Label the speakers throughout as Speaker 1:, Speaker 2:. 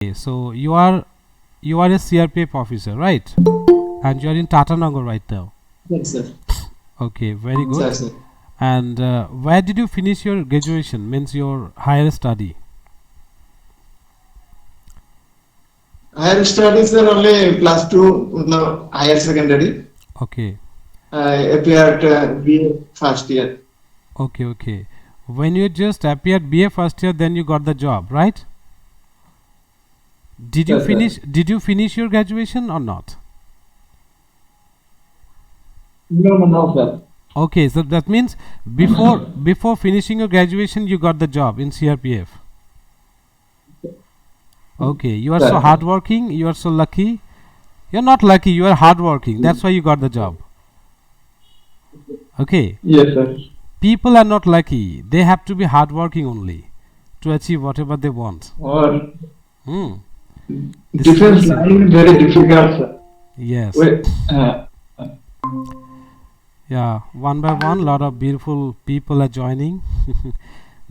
Speaker 1: Okay, so you are a CRPF officer, right? And you are in Tata Nagar right now.
Speaker 2: Yes, sir.
Speaker 1: Okay, very
Speaker 2: Sir,
Speaker 1: good.
Speaker 2: sir.
Speaker 1: And where did you finish your graduation? Means your higher study.
Speaker 2: Higher studies are only plus two, no, higher secondary.
Speaker 1: Okay,
Speaker 2: I appeared BA first year.
Speaker 1: okay. When you just appeared BA first year, then you got the job, right? Did you
Speaker 2: Yes, sir.
Speaker 1: finish? Did you finish your graduation or not?
Speaker 2: No, sir.
Speaker 1: Okay, so that means before finishing your graduation, you got the job in CRPF. Okay, you are so
Speaker 2: Sir.
Speaker 1: hardworking. You are so lucky. You're not lucky. You are hardworking. That's why you got the job. Okay,
Speaker 2: Yes, sir.
Speaker 1: people are not lucky. They have to be hardworking only to achieve whatever they want.
Speaker 2: Or
Speaker 1: Hmm. This is
Speaker 2: defense
Speaker 1: very
Speaker 2: line very difficult, sir.
Speaker 1: Yes.
Speaker 2: Wait,
Speaker 1: Yeah. One by one, lot of beautiful people are joining.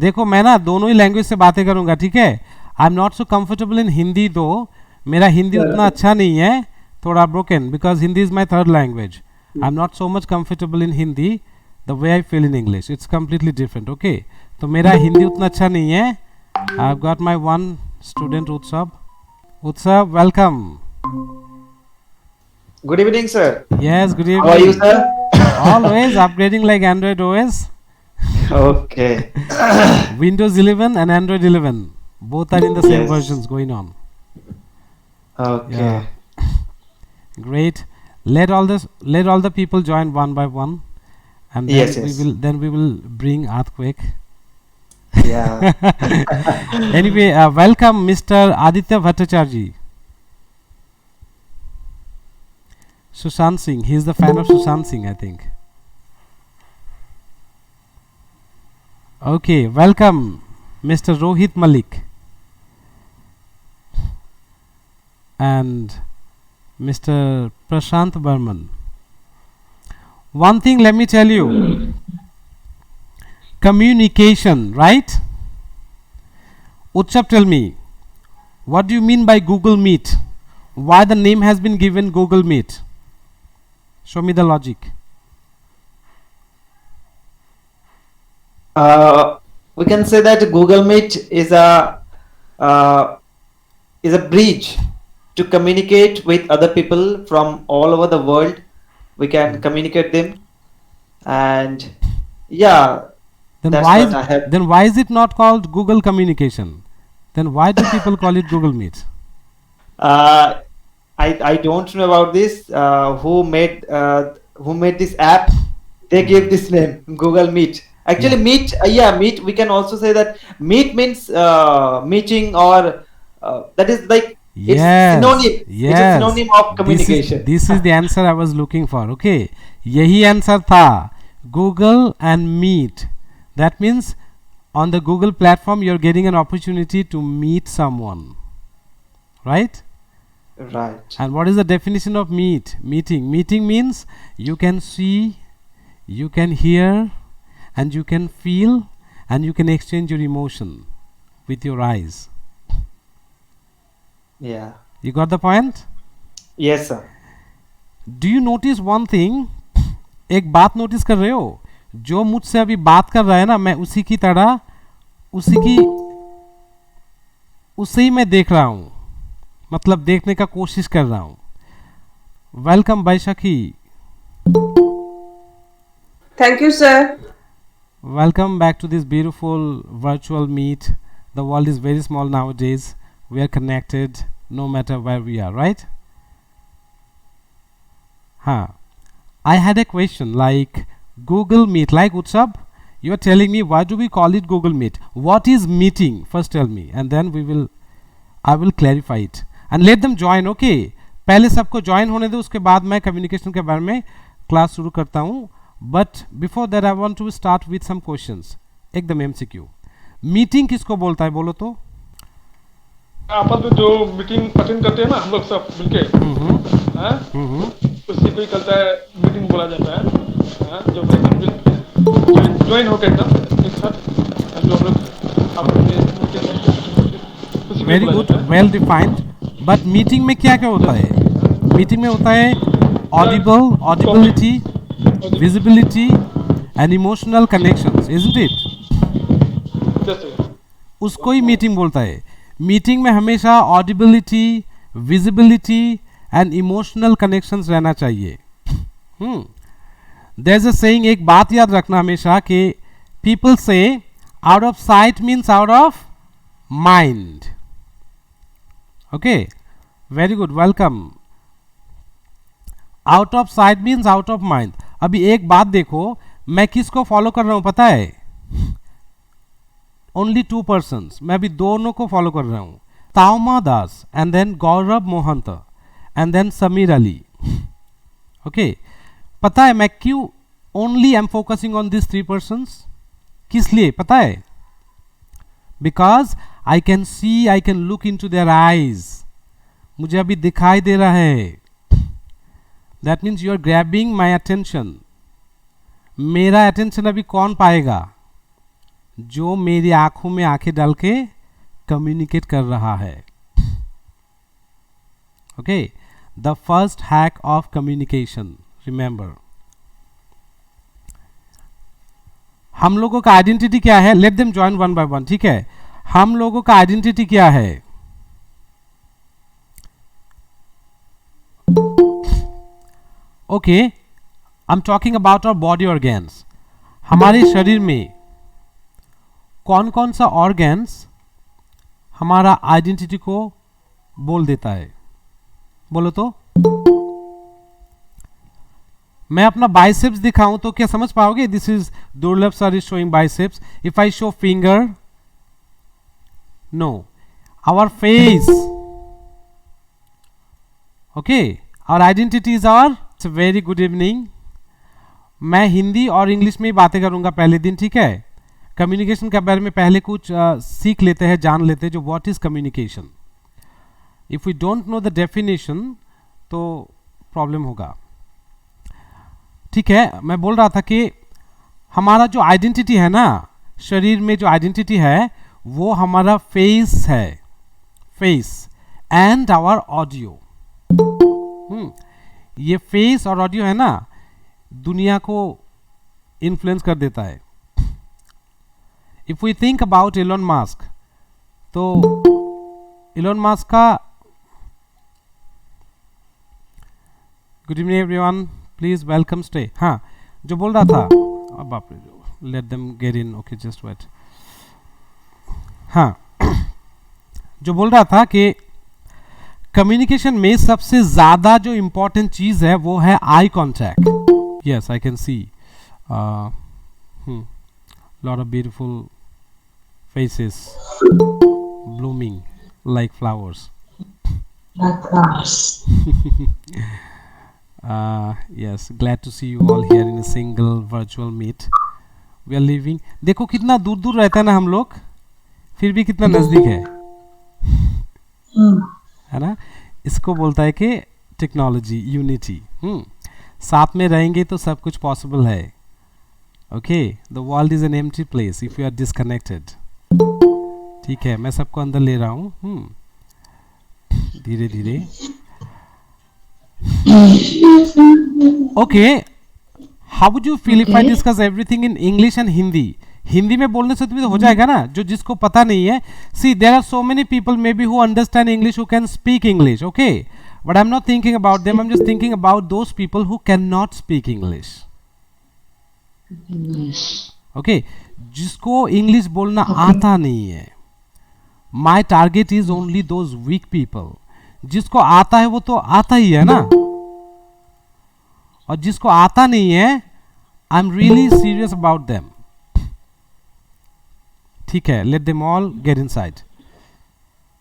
Speaker 1: देखो मैं ना दोनों ही language से बातें करूंगा, ठीक है? आई am not so comfortable in Hindi दो. मेरा हिंदी उतना अच्छा नहीं है, थोड़ा broken, because Hindi is my third language. I am not so much comfortable in Hindi the way I feel in English. It's completely different. Okay, तो मेरा हिंदी उतना अच्छा नहीं है. I have got my one student उत्सव. उत्सव, welcome.
Speaker 3: Good evening, sir.
Speaker 1: Yes, good
Speaker 3: How are you,
Speaker 1: evening.
Speaker 3: sir?
Speaker 1: Always upgrading like Android OS.
Speaker 3: Okay.
Speaker 1: Windows 11 and Android 11 both are in the same
Speaker 3: Yes.
Speaker 1: versions going on.
Speaker 3: Okay.
Speaker 1: Yeah. Great. Let all the people join one by one, and then
Speaker 3: Yes.
Speaker 1: we will bring earthquake.
Speaker 3: Yeah.
Speaker 1: Anyway, welcome Mr. Aditya Bhattacharya. Sushant Singh. He is the fan of Sushant Singh, I think. Okay, welcome Mr. Rohit Malik and Mr. Prashant Burman. One thing let me tell you, communication, right? Utsav, tell me, what do you mean by Google Meet? Why the name has been given Google Meet? Show me the logic.
Speaker 3: We can say that Google Meet is a bridge to communicate with other people from all over the world. We can communicate them, and yeah,
Speaker 1: Then
Speaker 3: that's
Speaker 1: why
Speaker 3: what I have.
Speaker 1: then why is it not called Google Communication? Then why do people call it Google Meet?
Speaker 3: I don't know about this. Who made this app? They gave this name Google Meet. Actually,
Speaker 1: Yeah.
Speaker 3: Meet. Meet. We can also say that Meet means meeting, or that is like it's
Speaker 1: Yes,
Speaker 3: synonym. It's a
Speaker 1: yes.
Speaker 3: synonym of communication.
Speaker 1: This is the answer I was looking for. Okay, यही answer था. Google and Meet. That means on the Google platform you're getting an opportunity to meet someone, right?
Speaker 3: Right.
Speaker 1: And what is the definition of meeting? Meeting means you can see, you can hear, and you can feel, and you can exchange your emotion with your eyes.
Speaker 3: Yeah.
Speaker 1: You got the point?
Speaker 3: Yes, sir.
Speaker 1: Do you notice one thing? एक बात notice कर रहे हो? जो मुझसे अभी बात कर रहा है ना, मैं उसी की तरह उसे ही मैं देख रहा हूं, मतलब देखने का कोशिश कर रहा हूं. Welcome Baishakhi.
Speaker 4: Thank you, sir.
Speaker 1: Welcome back to this beautiful virtual meet. The world is very small nowadays. We are connected no matter where we are, right? Huh. I had a question like Google Meet, like Utsav, you are telling me why do we call it Google Meet? What is meeting? First tell me, and then I will clarify it. And let them join, okay? पहले सबको join होने दो, उसके बाद मैं communication के बारे में क्लास शुरू करता हूँ. But before that I want to start with some questions. एकदम MCQ. मीटिंग किसको बोलता है, बोलो तो?
Speaker 5: आपस में जो मीटिंग अटेंड करते हैं ना हम लोग सब मिलके, हाँ, उसी को ही कहता है मीटिंग बोला जाता है. हाँ, जो ज्वाइन होकर एकदम एक साथ जो हम लोग आपस में मीटिंग उसी
Speaker 1: वेरी
Speaker 5: बोला
Speaker 1: गुड,
Speaker 5: जाता है।
Speaker 1: Well defined. बट मीटिंग में क्या क्या होता है? मीटिंग में होता है Audible, audibility, visibility and emotional connections, isn't it?
Speaker 5: जैसे
Speaker 1: उसको ही मीटिंग बोलता है। मीटिंग में हमेशा audibility, visibility and emotional connections रहना चाहिए। देयर इज अ सेइंग, एक बात याद रखना हमेशा कि पीपल से out of site means out of mind. Okay, very good, welcome. Out of site means out of mind. अभी एक बात देखो, मैं किसको फॉलो कर रहा हूं पता है? ओनली 2 persons, मैं अभी दोनों को फॉलो कर रहा हूं, Taoma Das and then Gaurav Mohant and then Sameer Ali. Okay, पता है मैं क्यों only am focusing on this 3 persons? किस लिए पता है? Because I can see, I can look into their eyes, मुझे अभी दिखाई दे रहा है। That means you are grabbing my attention. मेरा अटेंशन अभी कौन पाएगा? जो मेरी आंखों में आंखें डाल के कम्युनिकेट कर रहा है। Okay, the first hack of communication, remember. हम लोगों का आइडेंटिटी क्या है? Let them join one by one, ठीक है? हम लोगों का आइडेंटिटी क्या है? Okay, I am talking about our body organs. हमारे शरीर में कौन कौन सा ऑर्गेन्स हमारा आइडेंटिटी को बोल देता है? बोलो तो। मैं अपना बाइसेप्स दिखाऊं तो क्या समझ पाओगे? This is Durlav sir is showing biceps. If I show finger, no, our face. Okay, our identity is our. It's very good evening. मैं हिंदी और इंग्लिश में ही बातें करूंगा पहले दिन, ठीक है? कम्युनिकेशन के बारे में पहले कुछ सीख लेते हैं, जान लेते हैं, जो what is communication. If we don't know the definition तो प्रॉब्लम होगा, ठीक है? मैं बोल रहा था कि हमारा जो आइडेंटिटी है ना, शरीर में जो आइडेंटिटी है वो हमारा फेस है, फेस एंड आवर ऑडियो। ये फेस और ऑडियो है ना, दुनिया को इन्फ्लुएंस कर देता है। If we think about Elon Musk, तो एलोन मास्क का, good evening everyone, please welcome stay. हाँ, जो बोल रहा था, अब बाप रे, let them get in, okay just wait. हाँ, जो बोल रहा था कि कम्युनिकेशन में सबसे ज्यादा जो इंपॉर्टेंट चीज है वो है eye contact. Yes, I can see lot of beautiful faces blooming like flowers.
Speaker 6: Like flowers.
Speaker 1: Yes, glad to see you all here in a single virtual meet. We are living, देखो कितना दूर दूर रहता है ना हम लोग, फिर भी कितना नजदीक है ना? इसको बोलता है कि टेक्नोलॉजी, यूनिटी। साथ में रहेंगे तो सब कुछ पॉसिबल है। Okay, the world is an empty place if you are disconnected. ठीक है, मैं सबको अंदर ले रहा हूँ धीरे धीरे। Okay, how would you feel if I discuss everything in English and Hindi? Hindi में बोलने से तो हो जाएगा ना, जो जिसको पता नहीं है। See, there are so many people maybe who understand English, who can speak English, okay, but I am not thinking about them, I am just thinking about those people who can not speak English. Okay, जिसको English बोलना आता नहीं है। My target is only those weak people. जिसको आता है वो तो आता ही है ना, और जिसको आता नहीं है, I am really serious about them. ठीक है, let them all get inside.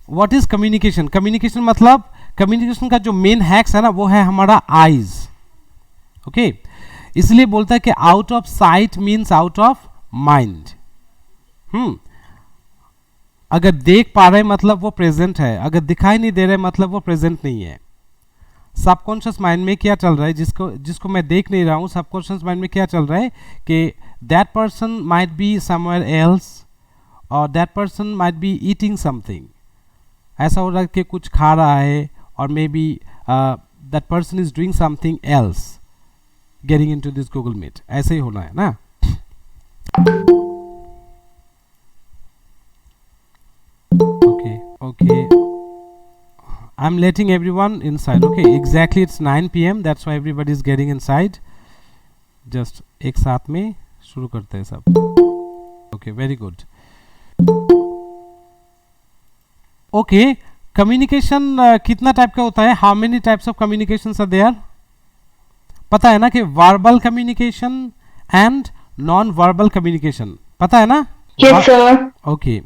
Speaker 1: What is communication? Communication मतलब, कम्युनिकेशन का जो मेन हैक्स है ना, वो है हमारा आईज। ओके, इसलिए बोलता है कि out of site means out of mind. अगर देख पा रहे मतलब वो प्रेजेंट है, अगर दिखाई नहीं दे रहे मतलब वो प्रेजेंट नहीं है। सबकॉन्शियस माइंड में क्या चल रहा है, जिसको मैं देख नहीं रहा हूं, सबकॉन्शियस माइंड में क्या चल रहा है कि that person might be somewhere else, और that person might be eating something, ऐसा हो रहा है कि कुछ खा रहा है और maybe that person is doing something else getting into this Google Meet, ऐसे ही होना है ना. Okay. I'm letting everyone inside. Okay, exactly it's 9 p.m. That's why everybody is getting inside. Just एक साथ में शुरू करते हैं सब. Okay, very good. Okay, communication कितना टाइप का होता है? How many types of communications are there? पता है ना कि verbal communication and non-verbal communication. पता है ना?
Speaker 6: Yes, sir.
Speaker 1: Okay.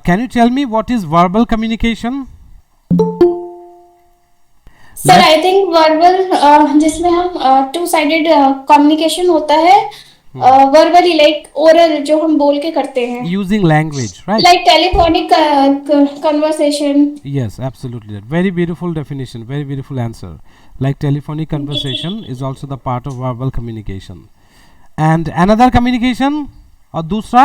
Speaker 1: Can you tell me what is verbal communication?
Speaker 7: Sir I think verbal जिसमें हम टू साइडेड कम्युनिकेशन होता है, वर्बली लाइक ओरल जो हम बोल के करते हैं,
Speaker 1: Using language, right?
Speaker 7: Like telephonic conversation.
Speaker 1: Yes, absolutely. Very beautiful definition, very beautiful answer. Like telephonic conversation is also the part of verbal communication. And another communication और दूसरा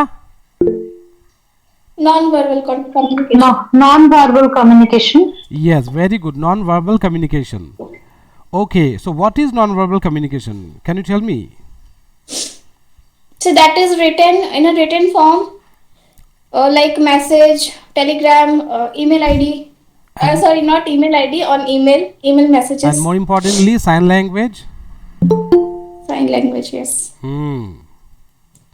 Speaker 7: non verbal communication.
Speaker 6: No, non-verbal communication.
Speaker 1: yes, very good, non-verbal communication. Okay, so what is non-verbal communication? Can you tell me?
Speaker 7: So that is written in a written form, like message, telegram, email ID. Sorry, not email ID, on email messages.
Speaker 1: And more importantly, sign language.
Speaker 7: Sign language, yes.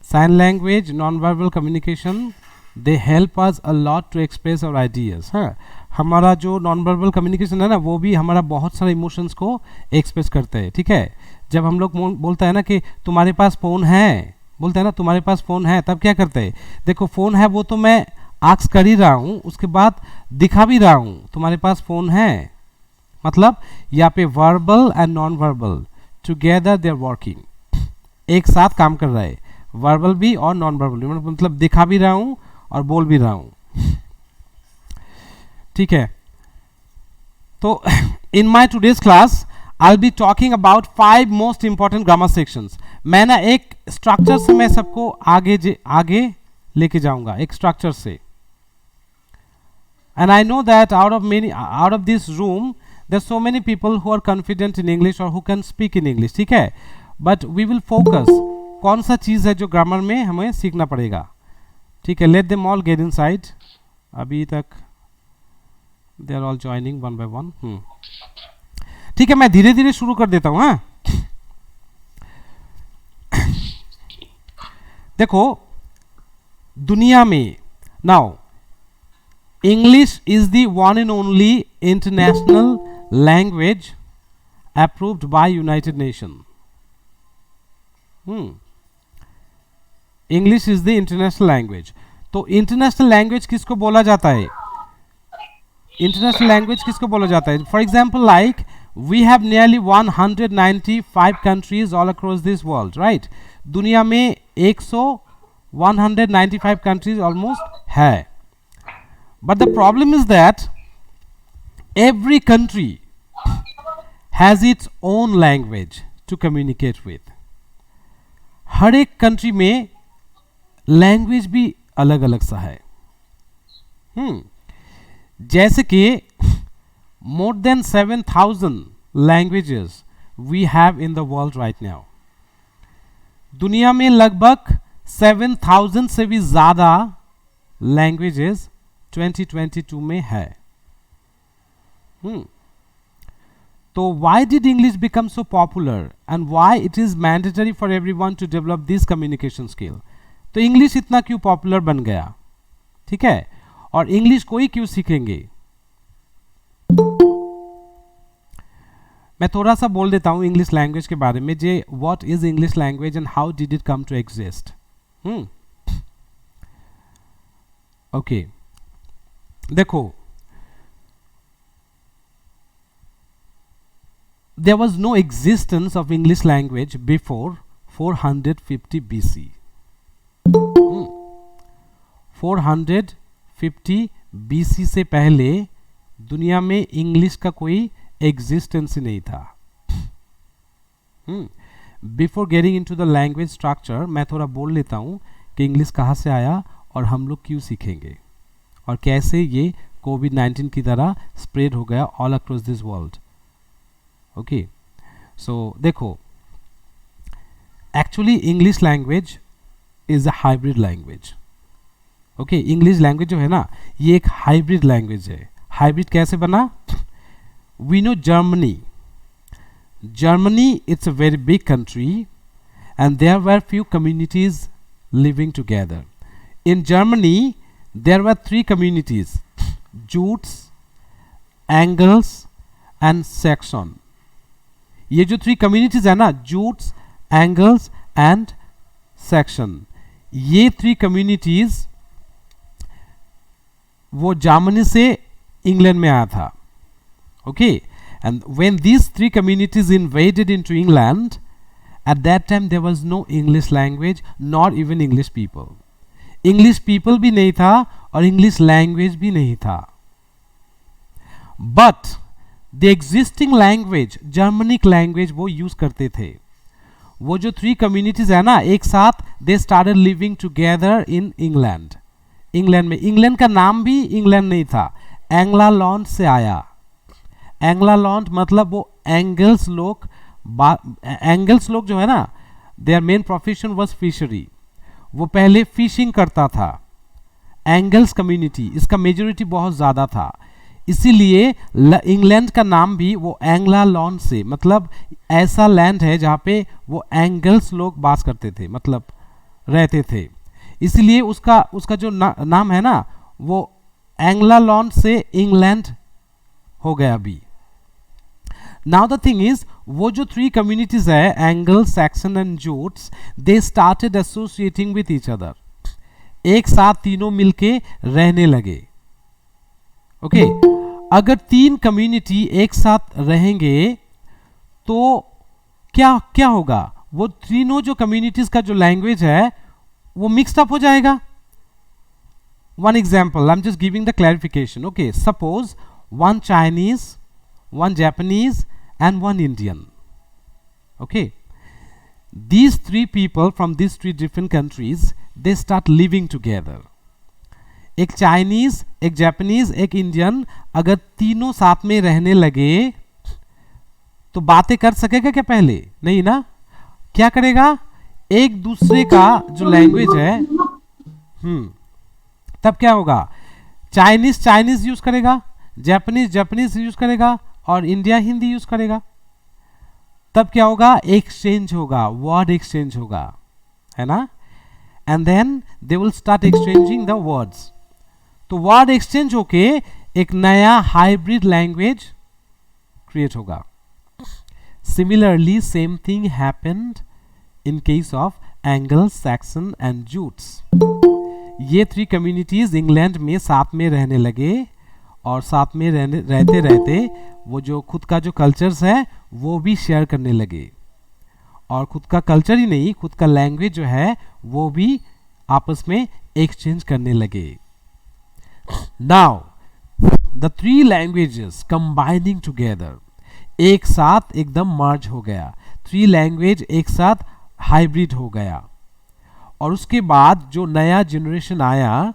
Speaker 1: Sign language, non-verbal communication, they help us a lot to express our ideas. हाँ, हमारा जो non-verbal communication है ना, वो भी हमारा बहुत सारे emotions को express करते हैं. ठीक है, जब हम लोग बोलते हैं ना कि तुम्हारे पास फ़ोन है, बोलते हैं ना तुम्हारे पास फ़ोन है, तब क्या करते हैं? देखो फ़ोन है वो तो मैं आस्क कर ही रहा हूँ, उसके बाद दिखा भी रहा हूँ तुम्हारे पास फ़ोन है. मतलब यहाँ पे verbal and non-verbal together they are working, एक साथ काम कर रहा है, वर्बल भी और नॉन वर्बल भी, मतलब दिखा भी रहा हूं और बोल भी रहा हूं. ठीक है, तो in my today's class I will be talking about 5 most important grammar sections. मैं ना एक स्ट्रक्चर से मैं सबको आगे लेके जाऊंगा, एक स्ट्रक्चर से. And I know that out of this room there so many people who are confident in English और who can speak in English. ठीक है, बट वी विल फोकस कौन सा चीज़ है जो ग्रामर में हमें सीखना पड़ेगा. ठीक है, let them all get inside. अभी तक they are all joining one by one. ठीक है, मैं धीरे धीरे शुरू कर देता हूँ. हाँ, देखो दुनिया में now English is the one and only international language approved by United nation. English is the international language. तो इंटरनेशनल लैंग्वेज किसको बोला जाता है? इंटरनेशनल लैंग्वेज किसको बोला जाता है? For example like we have nearly 195 countries all across this world, right? दुनिया में 195 कंट्रीज ऑलमोस्ट है. But the problem is that every country has its own language to communicate with. हर एक कंट्री में लैंग्वेज भी अलग अलग सा है. जैसे कि more than 7,000 languages we have in the world right now. दुनिया में लगभग 7,000 से भी ज़्यादा लैंग्वेजेस 2022 में है. So why did English become so popular and why it is mandatory for everyone to develop this communication skill? तो इंग्लिश इतना क्यों पॉपुलर बन गया? ठीक है, और इंग्लिश को ही क्यों सीखेंगे? मैं थोड़ा सा बोल देता हूँ इंग्लिश लैंग्वेज के बारे में. जे what is English language and how did it come to exist. Okay, देखो there was no existence of English language before 450 BC. 450 BC से पहले दुनिया में इंग्लिश का कोई एग्जिस्टेंस ही नहीं था. Before getting into the language structure मैं थोड़ा बोल लेता हूँ कि इंग्लिश कहाँ से आया और हम लोग क्यों सीखेंगे और कैसे ये कोविड-19 की तरह स्प्रेड हो गया all across this world. Okay, so देखो, actually English language is a hybrid language. Okay, English language जो है ना, ये एक हाइब्रिड लैंग्वेज है. हाइब्रिड कैसे बना? We know Germany, it's a very big country, and there were few communities living together. In Germany, there were 3 communities: Jutes, Angles, and Saxon. ये जो 3 communities है ना, Jutes, Angles, and Saxon, ये 3 communities वो Germany से England में आया था. Okay, and when these 3 communities invaded into England, at that time there was no English language, not even English people. English people भी नहीं था और English language भी नहीं था. But the existing language, Germanic language, वो use करते थे. वो जो 3 communities है ना, एक साथ they started living together in England. England में, इंग्लैंड का नाम भी इंग्लैंड नहीं था, एंग्लालॉन्ड से आया. एंग्लालॉन्ड मतलब वो एंगल्स लोग, एंगल्स लोग जो है ना, their main profession was fishery. वो पहले फिशिंग करता था. एंगल्स कम्युनिटी, इसका मेजोरिटी बहुत ज़्यादा था, इसीलिए इंग्लैंड का नाम भी वो एंग्लालॉन्ड से, मतलब ऐसा लैंड है जहाँ पे वो एंगल्स लोग बास करते थे, मतलब रहते थे. इसीलिए उसका जो नाम है ना, वो एंग्लालॉन्ड से इंग्लैंड हो गया अभी. नाउ द थिंग इज, वो जो 3 कम्युनिटीज है, angle, Saxon and Jutes, they started associating with each other. एक साथ तीनों मिलके रहने लगे. ओके, अगर 3 कम्युनिटी एक साथ रहेंगे तो क्या होगा? वो तीनों जो कम्युनिटीज का जो लैंग्वेज है वो मिक्स्ड अप हो जाएगा. One example, I'm just giving the clarification. Okay, suppose one Chinese, one Japanese, and one Indian. Okay, these 3 people from these 3 different countries, they start living together. एक Chinese, एक Japanese, एक Indian, अगर तीनों साथ में रहने लगे तो बातें कर सकेगा क्या? पहले नहीं ना. क्या करेगा? एक दूसरे का जो लैंग्वेज है, तब क्या होगा? चाइनीज चाइनीज यूज करेगा, जापानीज जापानीज यूज करेगा, और इंडिया हिंदी यूज करेगा. तब क्या होगा? एक्सचेंज होगा, वर्ड एक्सचेंज होगा, है ना. And then they will start exchanging the words. तो वर्ड एक्सचेंज होके एक नया हाइब्रिड लैंग्वेज क्रिएट होगा. Similarly same thing happened in case of Angles, Saxon and Jutes. ये 3 कम्युनिटीज इंग्लैंड में साथ में रहने लगे, और साथ में रहते रहते वो जो खुद का जो कल्चर्स है वो भी शेयर करने लगे, और खुद का कल्चर ही नहीं, खुद का लैंग्वेज जो है वो भी आपस में एक्सचेंज करने लगे. Now the 3 languages combining together, एक साथ एकदम मर्ज हो गया. 3 लैंग्वेज एक साथ हाइब्रिड हो गया. और उसके बाद जो नया जनरेशन आया,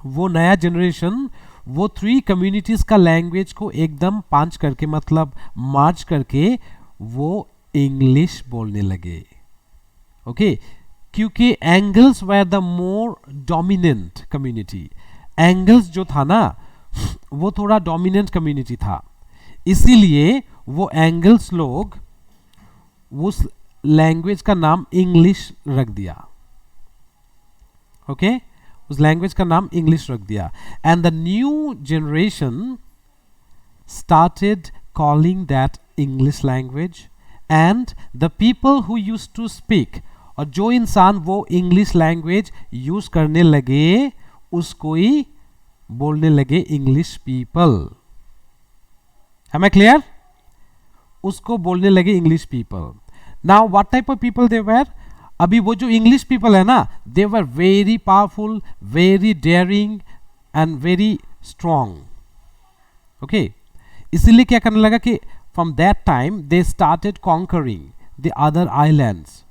Speaker 1: वो नया जनरेशन वो 3 कम्युनिटीज का लैंग्वेज को एकदम पांच करके, मतलब मार्च करके, वो इंग्लिश बोलने लगे. ओके, क्योंकि angles were the more dominant community. Angles जो था ना, वो थोड़ा डोमिनेंट कम्युनिटी था, इसीलिए वो एंगल्स लोग उस लैंग्वेज का नाम इंग्लिश रख दिया. ओके, उस लैंग्वेज का नाम इंग्लिश रख दिया. And the new generation started calling that English language, and the people who used to speak, और जो इंसान वो इंग्लिश लैंग्वेज यूज करने लगे उसको ही बोलने लगे English people. Am I clear? उसको बोलने लगे English people. Now what type of people they were? अभी वो जो इंग्लिश पीपल है ना, they were very powerful, very daring and very strong. Okay, इसीलिए क्या करने लगा कि from that time they started conquering the other islands.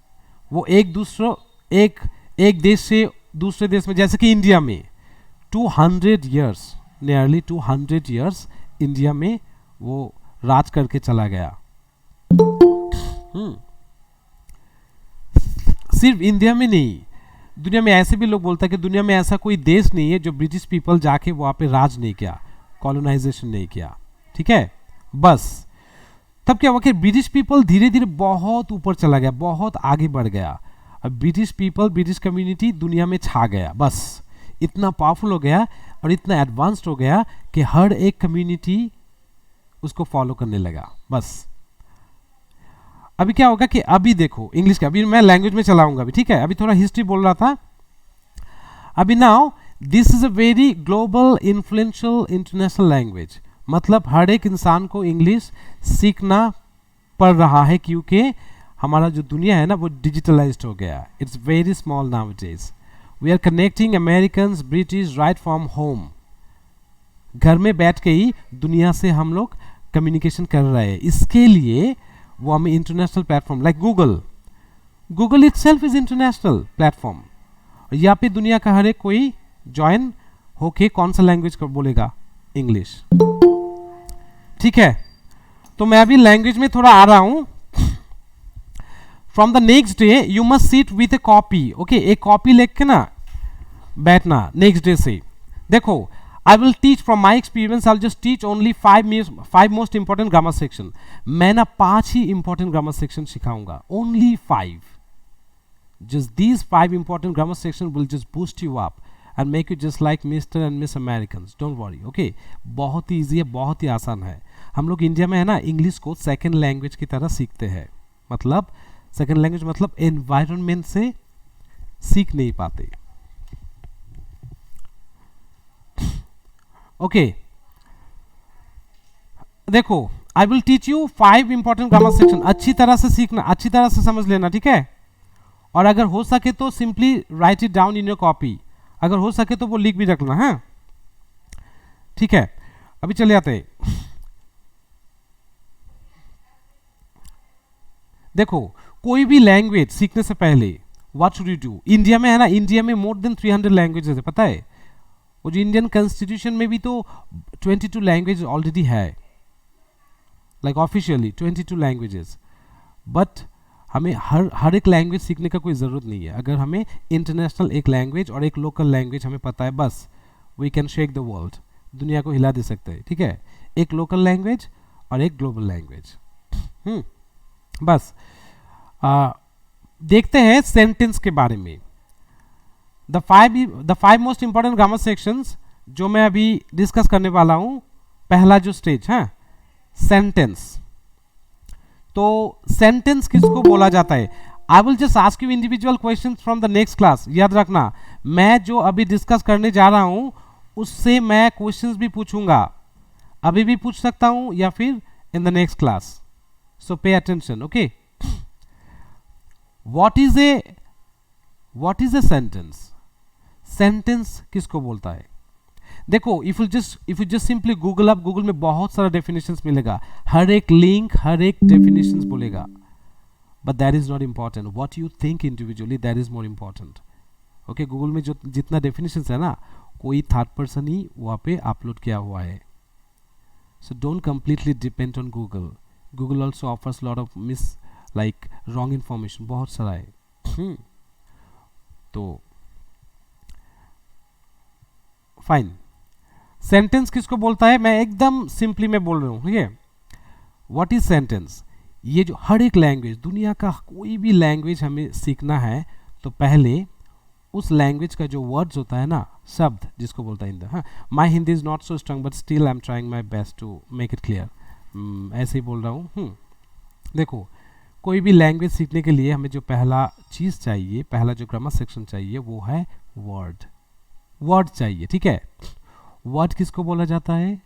Speaker 1: वो एक देश से दूसरे देश में, जैसे कि इंडिया में 200 years नियरली 200 ईयर्स इंडिया में वो राज करके चला गया। सिर्फ इंडिया में नहीं, दुनिया में ऐसे भी लोग बोलते हैं कि दुनिया में ऐसा कोई देश नहीं है जो ब्रिटिश पीपल जाके वहाँ पे राज नहीं किया, कॉलोनाइजेशन नहीं किया, ठीक है। बस तब क्या हुआ कि ब्रिटिश पीपल धीरे धीरे बहुत ऊपर चला गया, बहुत आगे बढ़ गया। अब ब्रिटिश पीपल, ब्रिटिश कम्युनिटी दुनिया में छा गया, बस इतना पावरफुल हो गया और इतना एडवांस्ड हो गया कि हर एक कम्युनिटी उसको फॉलो करने लगा। बस अभी क्या होगा कि अभी देखो इंग्लिश का, अभी मैं लैंग्वेज में चलाऊंगा अभी, ठीक है। अभी थोड़ा हिस्ट्री बोल रहा था। अभी now this is a very global influential international language, मतलब हर एक इंसान को इंग्लिश सीखना पड़ रहा है क्योंकि हमारा जो दुनिया है ना वो डिजिटलाइज्ड हो गया। It's very small nowadays. We are connecting Americans, British right from home. घर में बैठ के ही दुनिया से हम लोग कम्युनिकेशन कर रहे हैं। इसके लिए वो हमें international platform like Google itself is international platform. यहाँ पे दुनिया का हर एक कोई ज्वाइन होके कौन सा लैंग्वेज बोलेगा, इंग्लिश, ठीक है। तो मैं अभी लैंग्वेज में थोड़ा आ रहा हूं। From the next day you must sit with A copy, okay. एक कॉपी लेके ना बैठना नेक्स्ट डे से। देखो I will teach from my experience. I'll just teach only five most important grammar section. मैं ना 5 ही important grammar section सिखाऊंगा, only 5. Just these 5 important grammar section will just boost you up and make you just like Mr. and Miss Americans. Don't worry, okay? बहुत ही easy है, बहुत ही आसान है। हम लोग इंडिया में है ना इंग्लिश को सेकेंड लैंग्वेज की तरह सीखते हैं, मतलब सेकेंड लैंग्वेज मतलब एनवायरनमेंट से सीख नहीं पाते, ओके। देखो I will teach you 5 important grammar section. अच्छी तरह से सीखना, अच्छी तरह से समझ लेना, ठीक है। और अगर हो सके तो simply write it down in your copy, अगर हो सके तो वो लिख भी रखना है, ठीक है। अभी चले आते हैं। देखो कोई भी लैंग्वेज सीखने से पहले what should you do. India में है ना, इंडिया में मोर देन 300 लैंग्वेजेस है, पता है। वो जो इंडियन कॉन्स्टिट्यूशन में भी तो 22 लैंग्वेज ऑलरेडी है, लाइक ऑफिशियली 22 लैंग्वेजेस। बट हमें हर एक लैंग्वेज सीखने का कोई ज़रूरत नहीं है। अगर हमें इंटरनेशनल एक लैंग्वेज और एक लोकल लैंग्वेज हमें पता है, बस we can shake the world, दुनिया को हिला दे सकते हैं, ठीक है। एक लोकल लैंग्वेज और एक ग्लोबल लैंग्वेज। बस देखते हैं सेंटेंस के बारे में। The five most important grammar sections जो मैं अभी डिस्कस करने वाला हूं। पहला जो स्टेज है सेंटेंस। तो सेंटेंस किसको बोला जाता है? आई will just ask you individual questions from the next class. याद रखना, मैं जो अभी डिस्कस करने जा रहा हूं उससे मैं क्वेश्चंस भी पूछूंगा, अभी भी पूछ सकता हूं या फिर इन the next class. So pay attention, okay. What is a sentence? Sentence किसको बोलता है? देखो if you just simply Google up, Google में बहुत सारा डेफिनेशंस मिलेगा, हर एक लिंक हर एक डेफिनेशंस बोलेगा, but that is not important. What you think individually, that is more important, okay. Google में जो जितना डेफिनेशंस है ना, कोई थर्ड पर्सन ही वहाँ पे अपलोड किया हुआ है। So don't completely depend on Google. Google also offers lot of like wrong information, बहुत सारा है। तो फाइन, सेंटेंस किसको बोलता है? मैं एकदम सिंपली मैं बोल रहा हूँ, ठीक है। What is sentence? ये जो हर एक लैंग्वेज, दुनिया का कोई भी लैंग्वेज हमें सीखना है तो पहले उस लैंग्वेज का जो वर्ड्स होता है ना, शब्द जिसको बोलता है हिंदी। हाँ, my Hindi is not so strong but still I am trying my best to make it clear. ऐसे ही बोल रहा हूँ। देखो कोई भी लैंग्वेज सीखने के लिए हमें जो पहला चीज़ चाहिए, पहला जो ग्रामर सेक्शन चाहिए वो है वर्ड चाहिए, ठीक है। वर्ड किसको बोला जाता है?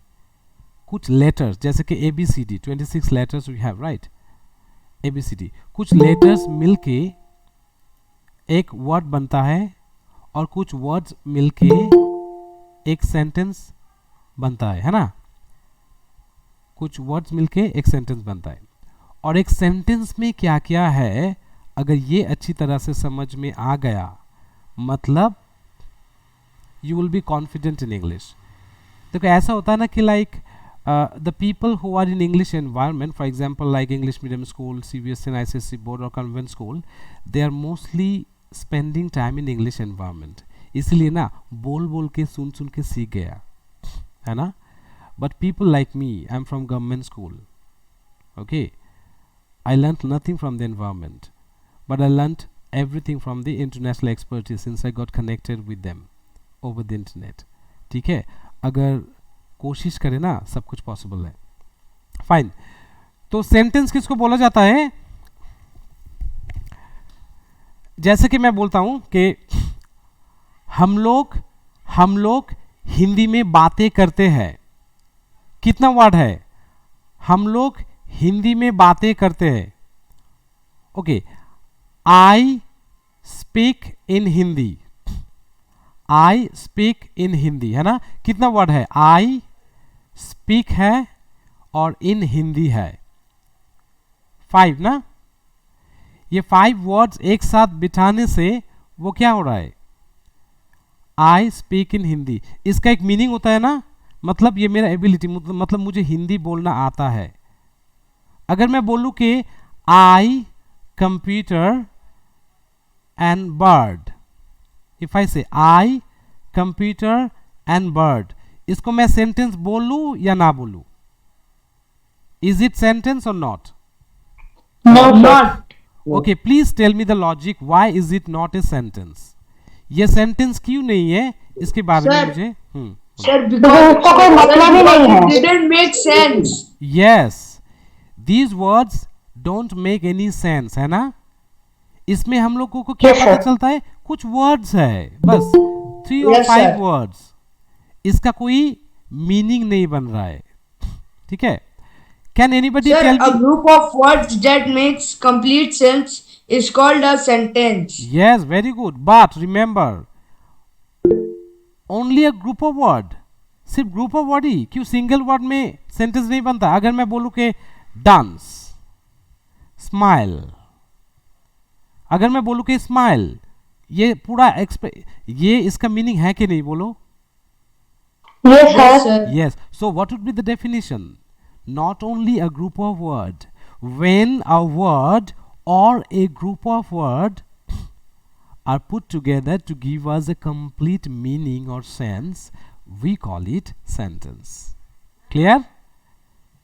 Speaker 1: कुछ लेटर्स, जैसे कि ABCD 26 letters we have, right. ABCD कुछ लेटर्स मिलके एक वर्ड बनता है और कुछ वर्ड्स मिलके एक सेंटेंस बनता है ना। कुछ वर्ड्स मिलके एक सेंटेंस बनता है। और एक सेंटेंस में क्या क्या है, अगर ये अच्छी तरह से समझ में आ गया, मतलब you will be confident in English. देखो ऐसा होता है ना कि like the people who are in English environment, for example like English medium school, CBSE and ICSE board और convent school, they are mostly spending time in English environment, इसलिए ना बोल बोल के सुन सुन के सीख गया है ना. But people like me, I am from government school, okay, I learnt nothing from the environment, but I learnt everything from the international expertise since I got connected with them over the internet. ठीक है, अगर कोशिश करें ना सब कुछ possible है. Fine. तो सेंटेंस किसको बोला जाता है? जैसे कि मैं बोलता हूं कि हम लोग हिंदी में बातें करते हैं. कितना वर्ड है? हम लोग हिंदी में बातें करते हैं. Okay, I speak in Hindi. I speak in Hindi है ना. कितना वर्ड है? आई स्पीक है और इन हिंदी है. 5 ना. ये 5 वर्ड्स एक साथ बिठाने से वो क्या हो रहा है? I speak in Hindi. इसका एक मीनिंग होता है ना, मतलब ये मेरा एबिलिटी, मतलब मुझे हिंदी बोलना आता है. अगर मैं बोलूं कि आई computer and bird, if I से आई कंप्यूटर एंड बर्ड, इसको मैं सेंटेंस बोलूं या ना बोलूं? इज इट सेंटेंस और not?
Speaker 6: No, not.
Speaker 1: Okay, please tell me the logic, why is it not a sentence? ये सेंटेंस क्यों नहीं है, इसके बारे में
Speaker 4: Sir.
Speaker 1: मुझे
Speaker 4: Sir,
Speaker 6: because उसका कोई मतलब ही नहीं है.
Speaker 4: it didn't make sense.
Speaker 1: Yes, these words don't make any sense, है ना. इसमें हम लोगों को क्या
Speaker 6: Yes,
Speaker 1: पता
Speaker 6: sir.
Speaker 1: चलता है? कुछ वर्ड्स है बस, 3 और
Speaker 4: Yes,
Speaker 1: 5
Speaker 4: sir.
Speaker 1: वर्ड्स, इसका कोई मीनिंग नहीं बन रहा है. ठीक है. Can anybody
Speaker 4: Sir,
Speaker 1: tell
Speaker 4: a
Speaker 1: me?
Speaker 4: group of words that makes complete sense is called a sentence.
Speaker 1: Yes, very good, but remember only a group of word. सिर्फ group of word ही क्यों? Single word में sentence नहीं बनता. अगर मैं बोलूं कि dance, smile, अगर मैं बोलूं कि स्माइल, ये पूरा ये इसका मीनिंग है कि नहीं? बोलो.
Speaker 6: Yes,
Speaker 4: Yes,
Speaker 6: sir.
Speaker 4: sir.
Speaker 1: Yes. So what would be the definition? Not only a group of word. When a word or a group of word are put together to give us a complete meaning or sense, we call it sentence. Clear?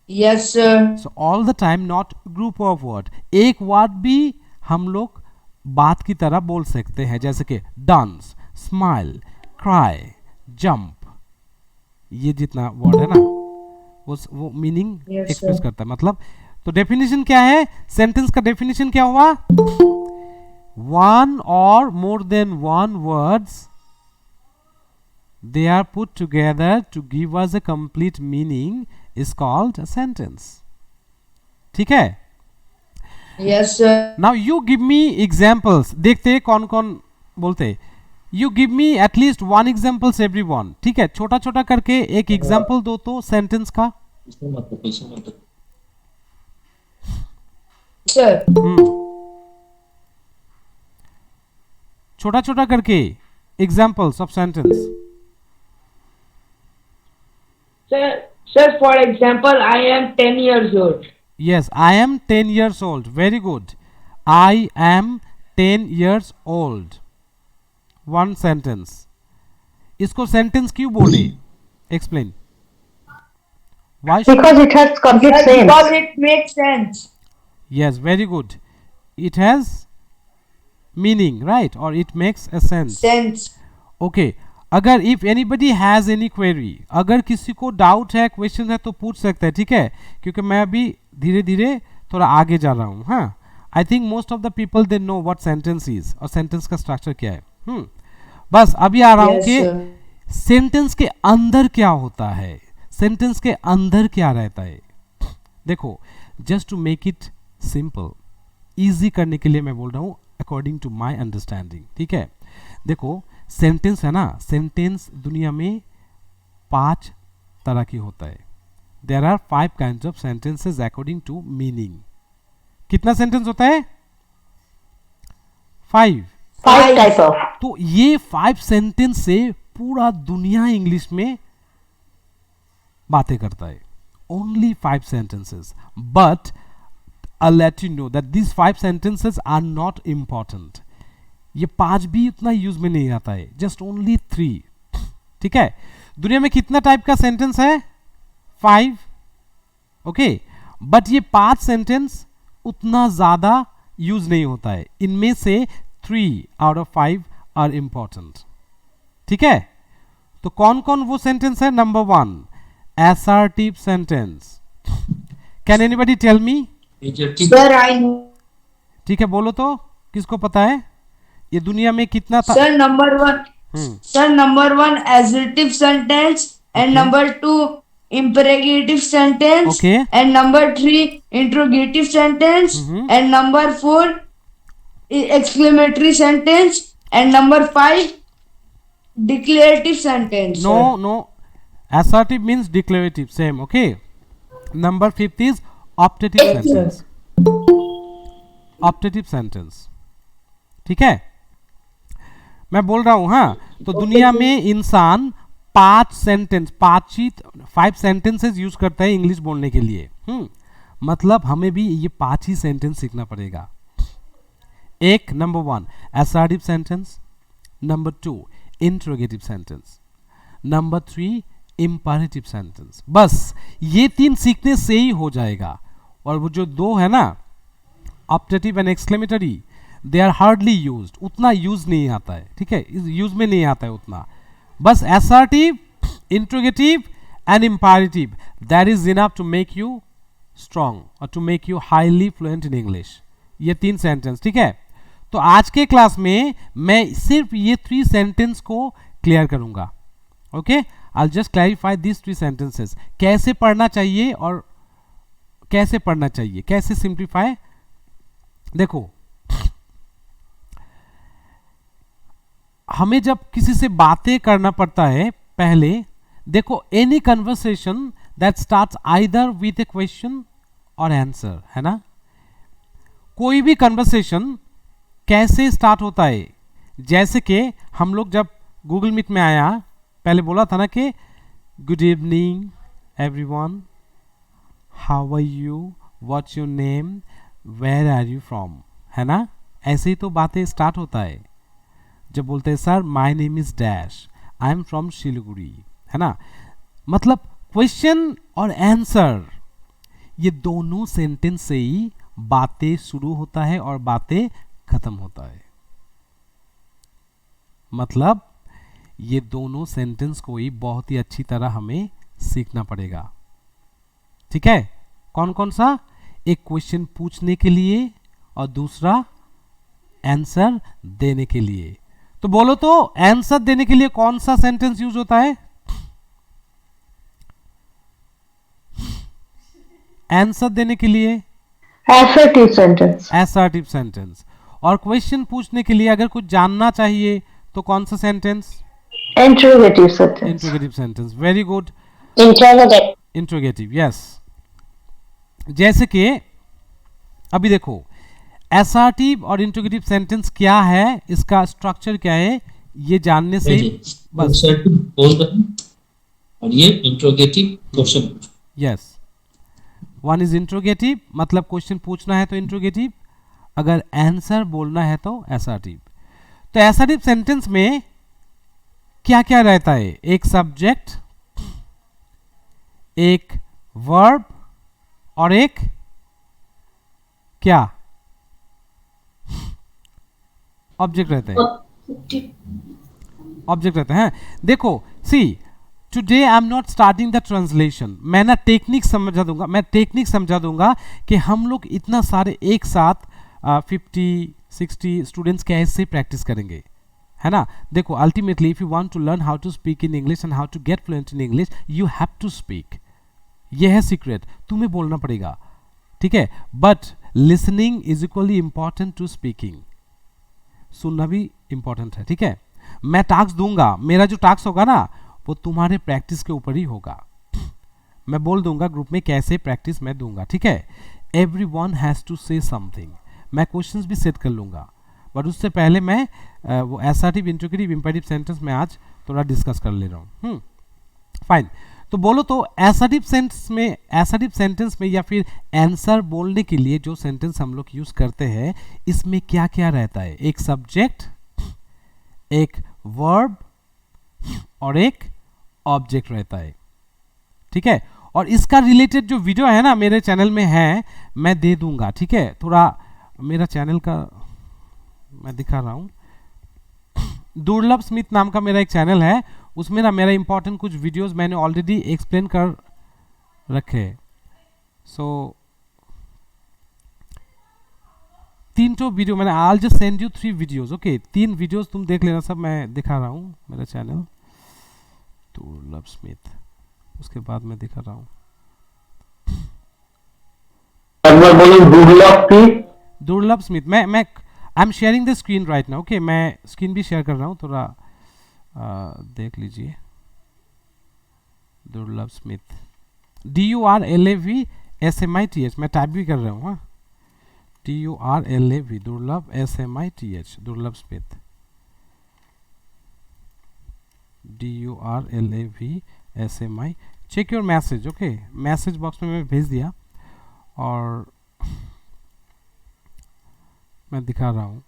Speaker 4: Yes, sir.
Speaker 1: So all the time not group of word. एक word भी हम लोग बात की तरह बोल सकते हैं, जैसे कि dance, smile, cry, jump. ये जितना वर्ड है ना वो मीनिंग
Speaker 4: Yes,
Speaker 1: एक्सप्रेस
Speaker 4: sir.
Speaker 1: करता है. मतलब तो डेफिनेशन क्या है? सेंटेंस का डेफिनेशन क्या हुआ? 1 or more than 1 words, they are put together to give us a complete meaning is called a sentence. ठीक है.
Speaker 4: Yes, sir.
Speaker 1: Now you give me examples. देखते हैं कौन कौन बोलते हैं. You give me at least 1 examples everyone. ठीक है, छोटा छोटा करके एक एग्जाम्पल दो तो सेंटेंस का.
Speaker 4: Sir.
Speaker 1: छोटा छोटा करके examples of sentence.
Speaker 4: Sir, for example, I am 10 years old.
Speaker 1: Yes, I am 10 years old. Very good. I am 10 years old. One sentence. इसको सेंटेंस क्यों बोले? Explain. Why should?
Speaker 6: Because it has complete
Speaker 4: Sir,
Speaker 6: sense.
Speaker 4: because it makes sense.
Speaker 1: Yes, very good. It has meaning, right? Or it makes a sense.
Speaker 4: Sense.
Speaker 1: Okay. अगर if anybody has any query, अगर किसी को doubt है, question है तो पूछ सकते हैं. ठीक है, क्योंकि मैं अभी धीरे धीरे थोड़ा आगे जा रहा हूँ. हाँ, I think most of the people they know what sentence is और सेंटेंस का स्ट्रक्चर क्या है. बस अभी आ रहा हूँ
Speaker 4: Yes,
Speaker 1: कि
Speaker 4: sir.
Speaker 1: सेंटेंस के अंदर क्या होता है, सेंटेंस के अंदर क्या रहता है. देखो, just to make it simple, easy करने के लिए मैं बोल रहा हूँ अकॉर्डिंग टू माई अंडरस्टैंडिंग. ठीक है, देखो सेंटेंस है ना, सेंटेंस दुनिया में 5 तरह की होता है. There are 5 kinds of sentences according to meaning. कितना सेंटेंस होता है? 5.
Speaker 6: 5 type of.
Speaker 1: तो ये 5 सेंटेंस से पूरा दुनिया इंग्लिश में बातें करता है. Only 5 sentences, but I'll let you know that these 5 sentences are not important. ये 5 भी उतना यूज में नहीं आता है, just only 3. ठीक है. दुनिया में कितना टाइप का सेंटेंस है? 5. ओके, बट ये 5 सेंटेंस उतना ज्यादा यूज नहीं होता है. इनमें से 3 out of 5 आर इंपॉर्टेंट. ठीक है. तो कौन कौन वो सेंटेंस है? Number 1, assertive sentence. Can anybody tell me?
Speaker 4: Sir, I know.
Speaker 1: ठीक है, बोलो तो किसको पता है ये दुनिया में कितना था?
Speaker 4: Sir, number 1. Sir, number 1 assertive sentence, and number 2 imperative sentence,
Speaker 1: Okay.
Speaker 4: and number 3 interrogative sentence, and number 4 exclamatory sentence, and number 5 declarative sentence.
Speaker 1: No,
Speaker 4: sir.
Speaker 1: no. Assertive means declarative. Same. Okay. Number 5 is optative
Speaker 4: Yes, sir.
Speaker 1: sentence. Optative sentence. ठीक है. मैं बोल रहा हूं. हाँ, तो दुनिया में इंसान 5 सेंटेंसेस यूज करता है इंग्लिश बोलने के लिए. मतलब हमें भी ये 5 ही सेंटेंस सीखना पड़ेगा. एक, number 1 assertive sentence, number 2 interrogative sentence, number 3 imperative sentence. बस ये 3 सीखने से ही हो जाएगा. और वो जो 2 है ना, optative and exclamatory, they are hardly used. उतना यूज नहीं आता है. ठीक है, यूज में नहीं आता है उतना. बस assertive, interrogative and imperative, that is enough to make you strong or to make you highly fluent in English. ये 3 सेंटेंस. ठीक है. तो आज के क्लास में मैं सिर्फ ये 3 सेंटेंस को क्लियर करूंगा. Okay, I just clarify this 3 sentences. कैसे पढ़ना चाहिए और कैसे पढ़ना चाहिए, कैसे सिंप्लीफाई. देखो, हमें जब किसी से बातें करना पड़ता है, पहले देखो, any conversation that starts either with A question और आंसर, है ना. कोई भी कन्वर्सेशन कैसे स्टार्ट होता है? जैसे कि हम लोग जब गूगल मीट में आया, पहले बोला था ना कि good evening everyone, how are you, what's your name, where are you from, है ना. ऐसे ही तो बातें स्टार्ट होता है. जब बोलते हैं sir my name is dash, I am from Siliguri, है ना. मतलब क्वेश्चन और आंसर, ये दोनों सेंटेंस से ही बातें शुरू होता है और बातें खत्म होता है. मतलब ये दोनों सेंटेंस को ही बहुत ही अच्छी तरह हमें सीखना पड़ेगा. ठीक है. कौन कौन सा? एक क्वेश्चन पूछने के लिए और दूसरा आंसर देने के लिए. तो बोलो तो आंसर देने के लिए कौन सा सेंटेंस यूज होता है? आंसर देने के लिए
Speaker 6: assertive sentence.
Speaker 1: assertive sentence. और क्वेश्चन पूछने के लिए अगर कुछ जानना चाहिए तो कौन सा sentence?
Speaker 6: Interrogative sentence.
Speaker 1: Interrogative sentence. Very good.
Speaker 6: Interrogative.
Speaker 1: Interrogative, yes. जैसे कि अभी देखो, assertive और इंट्रोगेटिव सेंटेंस क्या है, इसका स्ट्रक्चर क्या है, ये जानने से बस.
Speaker 8: और ये interrogative question.
Speaker 1: Yes, one is interrogative, मतलब क्वेश्चन पूछना है तो इंट्रोगेटिव, अगर आंसर बोलना है तो assertive. तो assertive सेंटेंस में क्या क्या रहता है? एक सब्जेक्ट, एक वर्ब और एक क्या? ऑब्जेक्ट रहते हैं. ऑब्जेक्ट रहते हैं. देखो, see today I am not starting the translation. मैं ना टेक्निक समझा दूंगा कि हम लोग इतना सारे एक साथ 50-60 स्टूडेंट्स कैसे प्रैक्टिस करेंगे, है ना. देखो, ultimately if you want to learn how to speak in English and how to get fluent in English, you have to speak. ये है सीक्रेट, तुम्हें बोलना पड़ेगा. ठीक है. But listening is equally important to speaking. सुनना भी इंपॉर्टेंट है. ठीक है. मैं टास्क दूंगा, मेरा जो टास्क होगा ना वो तुम्हारे प्रैक्टिस के ऊपर ही होगा. मैं बोल दूंगा ग्रुप में कैसे प्रैक्टिस मैं दूंगा. ठीक है. Everyone has to say something. मैं क्वेश्चंस भी सेट कर लूंगा, बट उससे पहले मैं वो assertive, इंट्रोगेटिव, इंपेरेटिव सेंटेंस में आज थोड़ा डिस्कस कर ले रहा हूँ. फाइन. तो बोलो तो एसर्टिव सेंटेंस में या फिर आंसर बोलने के लिए जो सेंटेंस हम लोग यूज करते हैं, इसमें क्या क्या रहता है? एक सब्जेक्ट, एक वर्ब और एक ऑब्जेक्ट रहता है, ठीक है। और इसका रिलेटेड जो वीडियो है ना मेरे चैनल में है, मैं दे दूंगा, ठीक है। थोड़ा मेरा चैनल का मैं दिखा रहा हूँ, दुर्लभ स्मिथ नाम का मेरा एक चैनल है, उसमें ना मेरा इंपॉर्टेंट कुछ वीडियोस मैंने ऑलरेडी एक्सप्लेन कर रखे। सो 3 तो वीडियो मैंने, I just send you 3 videos, okay. 3 videos तुम देख लेना, सब मैं दिखा रहा हूँ मेरा चैनल दुर्लभ स्मिथ, उसके बाद मैं दिखा रहा हूँ। दुर्लभ स्मिथ, मैं I am sharing the screen right now, okay. मैं स्क्रीन भी शेयर कर रहा हूँ, थोड़ा देख लीजिए। दुर्लभ स्मिथ, DURLAVSMITH, मैं टाइप भी कर रहा हूँ, हाँ, DURLAV, Durlav SMITH, Durlav Smith, DURLAVSMI। Check your message, okay. Message box में मैं भेज दिया और मैं दिखा रहा हूँ।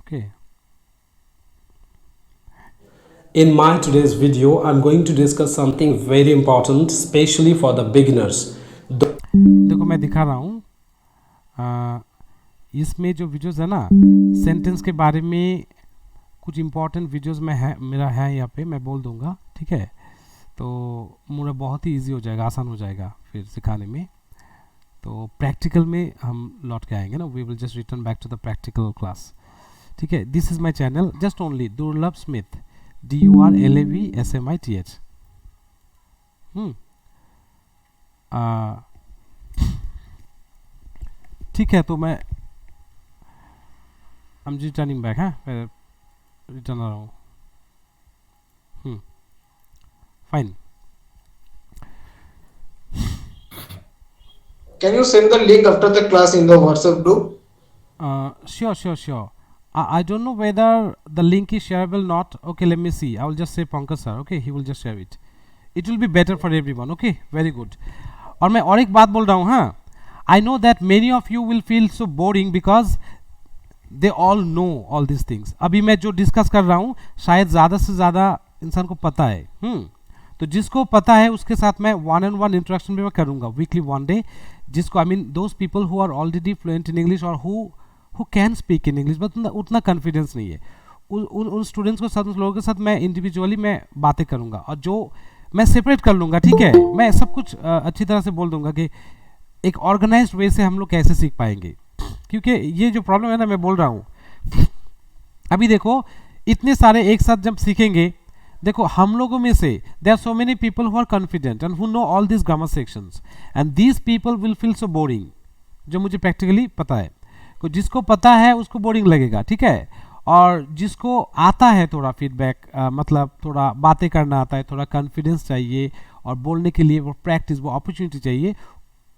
Speaker 1: ओके,
Speaker 9: In my today's video, I'm going to discuss something very important, especially for the beginners.
Speaker 1: देखो मैं दिखा रहा हूँ, इसमें जो वीडियोस है ना सेंटेंस के बारे में, कुछ इंपॉर्टेंट वीडियोस में है, मेरा है यहाँ पे, मैं बोल दूंगा, ठीक है। तो मुझे बहुत ही इजी हो जाएगा, आसान हो जाएगा फिर सिखाने में। तो प्रैक्टिकल में हम लौट के आएंगे ना, we will just return back to the practical class, ठीक है। This is my channel, just only Durlav Smith, DURLAVSMITH। ठीक है, तो मैं I'm just returning back, हाँ, मैं रिटर्न आ रहा हूँ। Fine.
Speaker 2: Can you send the link after the class in the WhatsApp group?
Speaker 1: Sure. I don't know whether the link is shareable or not. Okay, let me see. I will just say Pankaj sir. Okay, he will just share it. It will be better for everyone. Okay, very good. और मैं और एक बात बोल रहा हूँ, हाँ, I know that many of you will feel so boring because they all know all these things. अभी मैं जो डिस्कस कर रहा हूँ शायद ज़्यादा से ज़्यादा इंसान को पता है, तो जिसको पता है उसके साथ मैं 1-on-1 इंटरेक्शन भी मैं करूँगा वीकली 1 डे, जिसको I mean those people who are already fluent in English और who can speak in English, but उतना कॉन्फिडेंस नहीं है, उन स्टूडेंट्स को साथ, उन लोगों के साथ मैं इंडिविजुअली मैं बातें करूँगा और जो मैं सेपरेट कर लूँगा, ठीक है। मैं सब कुछ अच्छी तरह से बोल दूंगा कि एक ऑर्गेनाइज्ड वे से हम लोग कैसे सीख पाएंगे, क्योंकि ये जो प्रॉब्लम है ना, मैं बोल रहा हूँ अभी देखो इतने सारे एक साथ जब सीखेंगे, देखो हम लोगों में से there are so many people who are confident and who know all this grammar sections and these people will feel so boring, जो मुझे प्रैक्टिकली पता है। तो जिसको पता है उसको बोरिंग लगेगा, ठीक है, और जिसको आता है थोड़ा फीडबैक, मतलब थोड़ा बातें करना आता है, थोड़ा कॉन्फिडेंस चाहिए और बोलने के लिए वो प्रैक्टिस, वो अपॉर्चुनिटी चाहिए,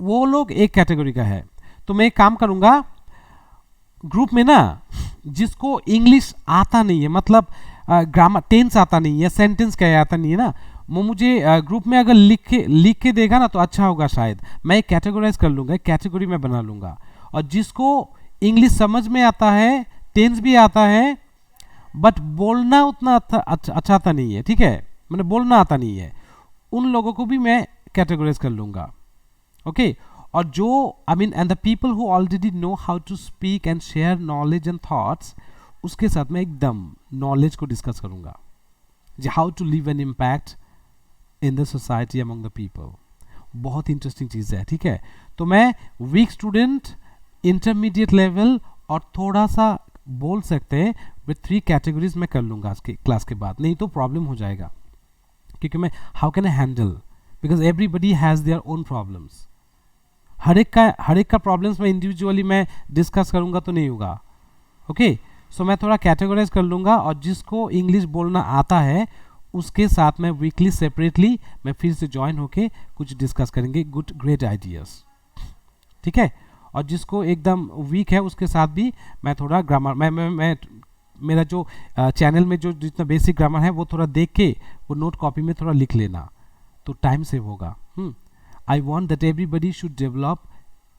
Speaker 1: वो लोग एक कैटेगरी का है। तो मैं एक काम करूँगा ग्रुप में ना, जिसको इंग्लिश आता नहीं है, मतलब ग्रामर टेंस आता नहीं है, सेंटेंस क्या आता नहीं है ना, वो मुझे ग्रुप में अगर लिख के देगा ना तो अच्छा होगा। शायद मैं एक कैटेगराइज कर लूँगा, एक कैटेगरी में बना लूँगा, और जिसको इंग्लिश समझ में आता है, टेंस भी आता है, बट बोलना उतना अच्छा आता नहीं है, ठीक है, मैंने बोलना आता नहीं है, उन लोगों को भी मैं कैटेगराइज कर लूँगा, ओके। और जो I mean and the people who already know how to speak and share knowledge and thoughts, उसके साथ मैं एकदम नॉलेज को डिस्कस करूँगा, how to leave an impact in the society among the people. बहुत इंटरेस्टिंग चीज़ है, ठीक है। तो मैं वीक स्टूडेंट, इंटरमीडिएट लेवल और थोड़ा सा बोल सकते हैं विथ 3 कैटेगरीज में कर लूँगा आज के क्लास के बाद, नहीं तो प्रॉब्लम हो जाएगा, क्योंकि मैं how can I handle, because everybody has their own problems, हर एक का प्रॉब्लम्स में इंडिविजुअली मैं डिस्कस करूँगा तो नहीं होगा, ओके। सो मैं थोड़ा कैटेगराइज कर लूँगा, और जिसको इंग्लिश बोलना आता है उसके साथ मैं वीकली सेपरेटली मैं फिर से ज्वाइन होके कुछ डिस्कस करेंगे, गुड ग्रेट आइडियाज़, ठीक है। और जिसको एकदम वीक है उसके साथ भी मैं थोड़ा ग्रामर मैं मेरा जो चैनल में जो जितना बेसिक ग्रामर है वो थोड़ा देख के वो नोट कॉपी में थोड़ा लिख लेना, तो टाइम सेव होगा. I want that everybody should develop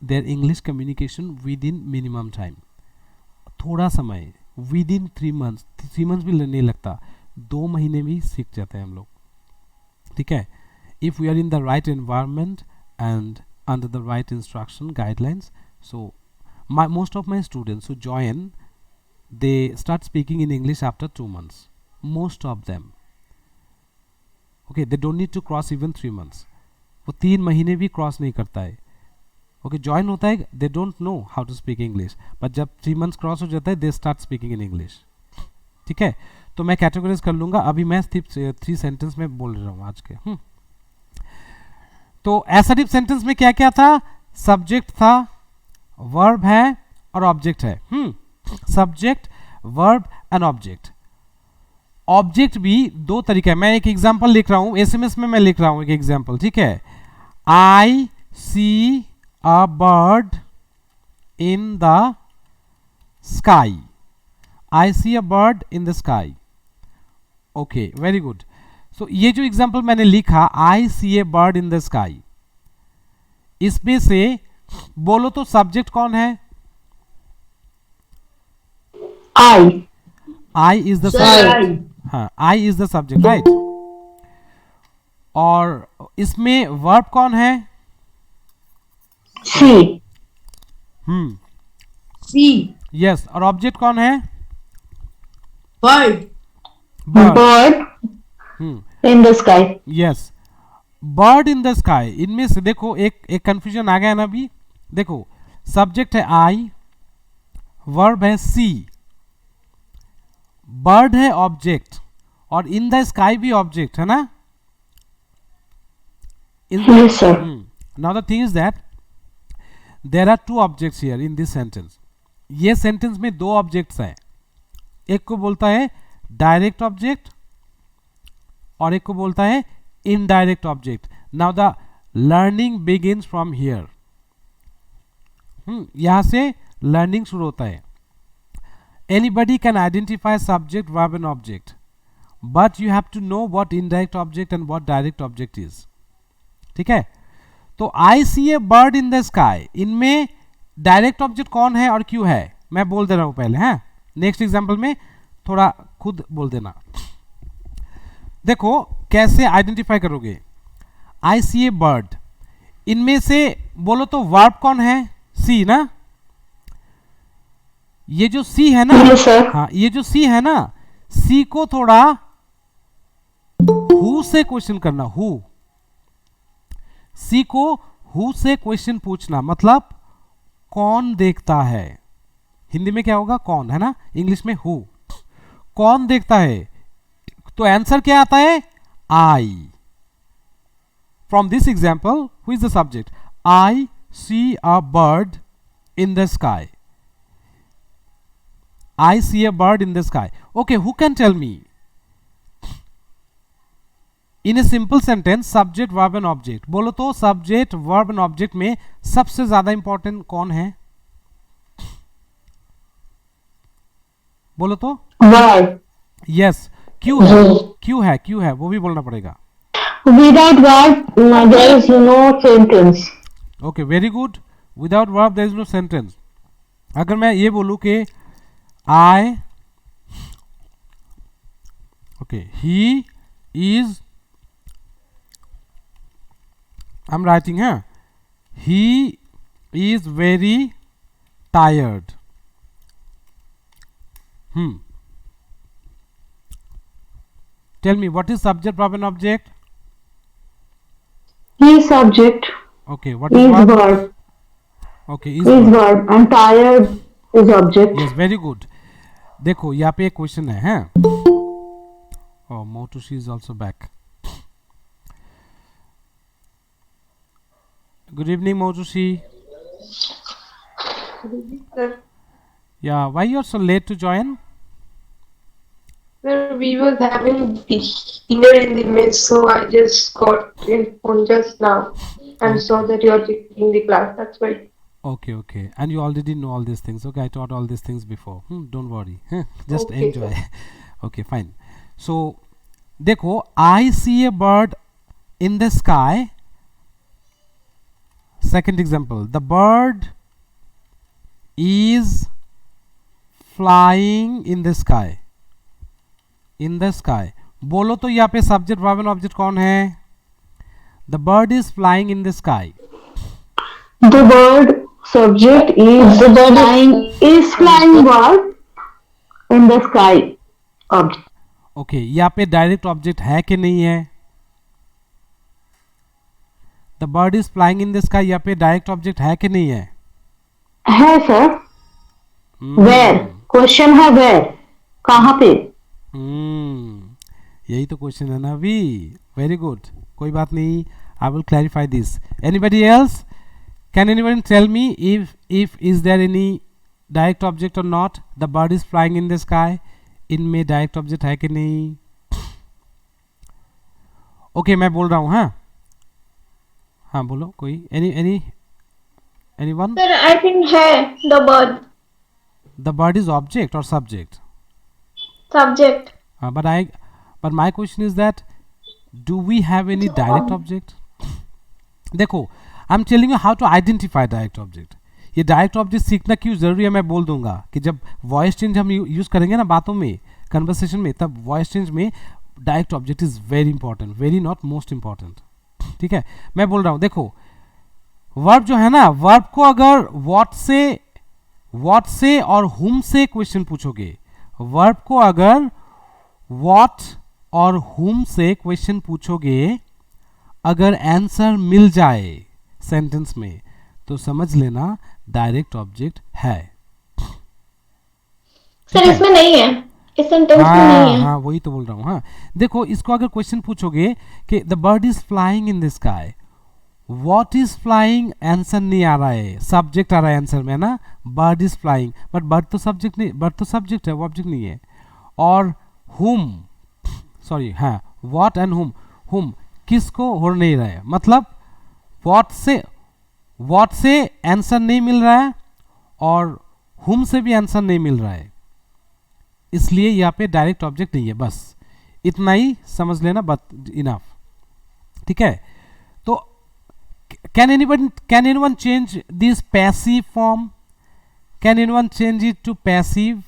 Speaker 1: their English communication with in minimum time. थोड़ा समय, विद इन 3 मंथ्स, 3 मंथ्स भी नहीं लगता, 2 महीने में ही सीख जाते हैं हम लोग. ठीक है, if we are in the right environment and under the right instruction guidelines. So most of my students who join, they start speaking in English after 2 months, most of them. Okay, they don't need to cross even 3 months. वो 3 महीने भी cross नहीं करता है. Okay, join होता है, they don't know how to speak English, but जब 3 months cross हो जाता है they start speaking in English. ठीक है, तो मैं कैटेगराइज कर लूंगा. अभी मैं सिर्फ 3 सेंटेंस में बोल रहा हूँ आज के. तो असर्टिव सेंटेंस में क्या क्या था? सब्जेक्ट था, वर्ब है और ऑब्जेक्ट है. Subject, verb and object. Object भी 2 तरीके है. मैं एक एग्जांपल लिख रहा हूं, एसएमएस में मैं लिख रहा हूं एक एग्जांपल. ठीक है, I see a bird in the sky. I see a bird in the sky. Okay, very good. So ये जो एग्जाम्पल मैंने लिखा, I see a bird in the sky, इसमें से बोलो तो सब्जेक्ट कौन है? I is the subject. हाँ, I is the subject, right. और इसमें वर्ब कौन है?
Speaker 6: सी.
Speaker 4: सी.
Speaker 1: यस. और ऑब्जेक्ट कौन है?
Speaker 4: Bird.
Speaker 6: Bird in the sky.
Speaker 1: Yes, bird in the sky. इनमें से देखो एक कंफ्यूजन आ गया ना अभी. देखो, सब्जेक्ट है आई, वर्ब है सी, बर्ड है ऑब्जेक्ट, और इन द स्काई भी ऑब्जेक्ट है ना.
Speaker 6: Yes, sir.
Speaker 1: Now the thing is that there are 2 objects here in this sentence. ये सेंटेंस में 2 ऑब्जेक्ट्स हैं. एक को बोलता है डायरेक्ट ऑब्जेक्ट और एक को बोलता है indirect object. Now the learning begins from here. यहां से लर्निंग शुरू होता है. Anybody can identify subject, verb and object, but you have to know what indirect object and what direct object is. ठीक है, तो I see a bird in the sky, इनमें direct object कौन है और क्यों है मैं बोल दे रहा हूं पहले. है, नेक्स्ट एग्जाम्पल में थोड़ा खुद बोल देना. देखो कैसे आइडेंटिफाई करोगे. आई सी ए बर्ड, इनमें से बोलो तो वर्ब कौन है? सी ना. ये जो सी है ना,
Speaker 6: Yes, sir.
Speaker 1: हाँ, ये जो सी है ना, सी को थोड़ा हु से क्वेश्चन करना. हु, सी को हु से क्वेश्चन पूछना, मतलब कौन देखता है. हिंदी में क्या होगा? कौन, है ना. इंग्लिश में हु. कौन देखता है, तो आंसर क्या आता है? I. From this example, who is the subject? I see a bird in the sky. I see a bird in the sky. Okay, who can tell me in a simple sentence subject, verb and object. बोलो तो subject, verb and object में सबसे ज्यादा important कौन है? बोलो तो.
Speaker 6: Verb.
Speaker 1: Yes. क्यों है? क्यों है? क्यों है वो भी बोलना पड़ेगा.
Speaker 6: Without verb, there is no sentence.
Speaker 1: Okay, very good. Without verb there is no sentence. अगर मैं ये बोलूं कि I, okay, he is, I am writing, है, he is very tired. Tell me, what is subject, verb and object?
Speaker 6: He is subject.
Speaker 1: Okay, what
Speaker 6: He
Speaker 1: is
Speaker 6: is
Speaker 1: verb?
Speaker 6: verb.
Speaker 1: Okay,
Speaker 6: He is verb. And tired is object.
Speaker 1: Yes, very good. देखो यहाँ पे एक question है, हैं? Oh, Motoshi is also back. Good evening, Motoshi.
Speaker 10: Good evening, sir.
Speaker 1: Yeah, why you are so late to join?
Speaker 10: Sir, we was having dinner in the mess, so I just got in on just now and saw that you are taking the class. That's why.
Speaker 1: Okay, okay. And you already know all these things. Okay, I taught all these things before. Don't worry. Just
Speaker 10: Okay,
Speaker 1: enjoy. Okay, fine. So, देखो, I see a bird in the sky. Second example, the bird is flying in the sky. In the sky. बोलो तो यहाँ पे subject verb and object कौन है? The bird is flying in the sky.
Speaker 6: The bird subject is flying bird in the sky. Object.
Speaker 1: Okay यहाँ पे direct object है कि नहीं है? The bird is flying in the sky, यहाँ पे डायरेक्ट ऑब्जेक्ट है कि नहीं है?
Speaker 6: है सर. Where? क्वेश्चन है where? कहाँ पे?
Speaker 1: यही तो क्वेश्चन है ना अभी. वेरी गुड, कोई बात नहीं. I will clarify this. Anybody else? Can anybody tell me if is there any direct object और not? The bird is flying in the sky, इनमें डायरेक्ट ऑब्जेक्ट है कि नहीं? ओके मैं बोल रहा हूँ. हाँ बोलो कोई. एनीवन?
Speaker 7: Sir, I think है the bird
Speaker 1: the bird is object और subject?
Speaker 7: subject.
Speaker 1: but my question is that do we have any direct object? देखो I'm telling you how to identify direct object. ये direct object सीखना क्यों जरूरी है मैं बोल दूंगा कि जब वॉइस चेंज हम यूज करेंगे ना बातों में, कन्वर्सेशन में, तब वॉइस चेंज में direct object is very important, very not most important. ठीक है, मैं बोल रहा हूं. देखो वर्ब जो है ना, वर्ब को अगर व्हाट से और हुम से क्वेश्चन पूछोगे, वर्ब को अगर व्हाट और हुम से क्वेश्चन पूछोगे, अगर आंसर मिल जाए सेंटेंस में तो समझ लेना डायरेक्ट ऑब्जेक्ट है.
Speaker 7: सर इसमें नहीं है, इस सेंटेंस में नहीं है.
Speaker 1: हाँ वही तो बोल रहा हूँ. हाँ देखो इसको अगर क्वेश्चन पूछोगे कि the bird is flying in the sky, what is flying answer नहीं आ रहा है, सब्जेक्ट आ रहा है आंसर में ना, bird is flying, but bird तो सब्जेक्ट नहीं, बर्ड तो सब्जेक्ट है, वो ऑब्जेक्ट नहीं है. और हुम, सॉरी हाँ व्हाट एंड हुम किसको हो नहीं रहा है, मतलब व्हाट से आंसर नहीं मिल रहा है और हुम से भी आंसर नहीं मिल रहा है, इसलिए यहाँ पे डायरेक्ट ऑब्जेक्ट नहीं है. बस इतना ही समझ लेना, बट इनफ. ठीक है, तो can anyone change this passive form? Can anyone change it to passive?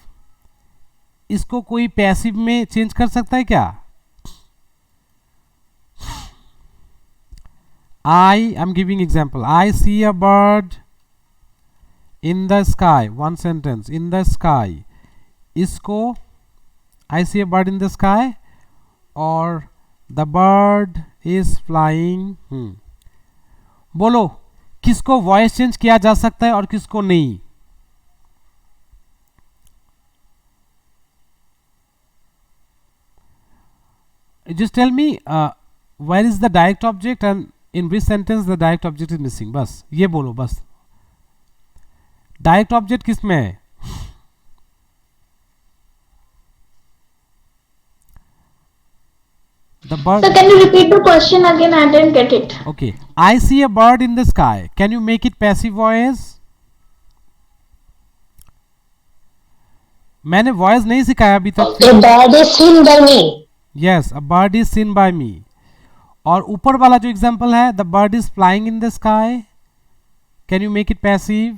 Speaker 1: इसको कोई पैसिव में चेंज कर सकता है क्या? I am giving example. I see a bird in the sky. One sentence. In the sky. इसको I see a bird in the sky और the bird is flying. बोलो किसको वॉइस चेंज किया जा सकता है और किसको नहीं? Just tell me where is the direct object and in which sentence the direct object is missing. बस ये बोलो. बस डायरेक्ट ऑब्जेक्ट किस में है? The bird.
Speaker 7: So can you repeat the question again? I didn't get it.
Speaker 1: Okay. I see a bird in the sky. Can you make it passive voice? मैंने voice नहीं सिखाया अभी तक.
Speaker 6: A bird is seen by me.
Speaker 1: Yes, a bird is seen by me. और ऊपर वाला जो example है, the bird is flying in the sky. Can you make it passive?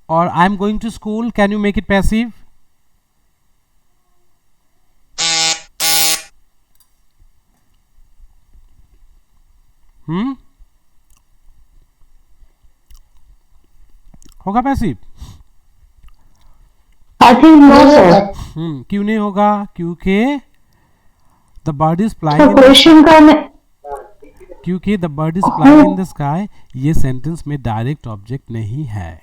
Speaker 1: और I am going to school. Can you make it passive? होगा passive?
Speaker 6: I think no sir.
Speaker 1: क्यों नहीं होगा? क्योंकि the bird is
Speaker 6: तो
Speaker 1: flying in the
Speaker 6: question का
Speaker 1: क्योंकि the bird is flying in the sky ये सेंटेंस में डायरेक्ट ऑब्जेक्ट नहीं है.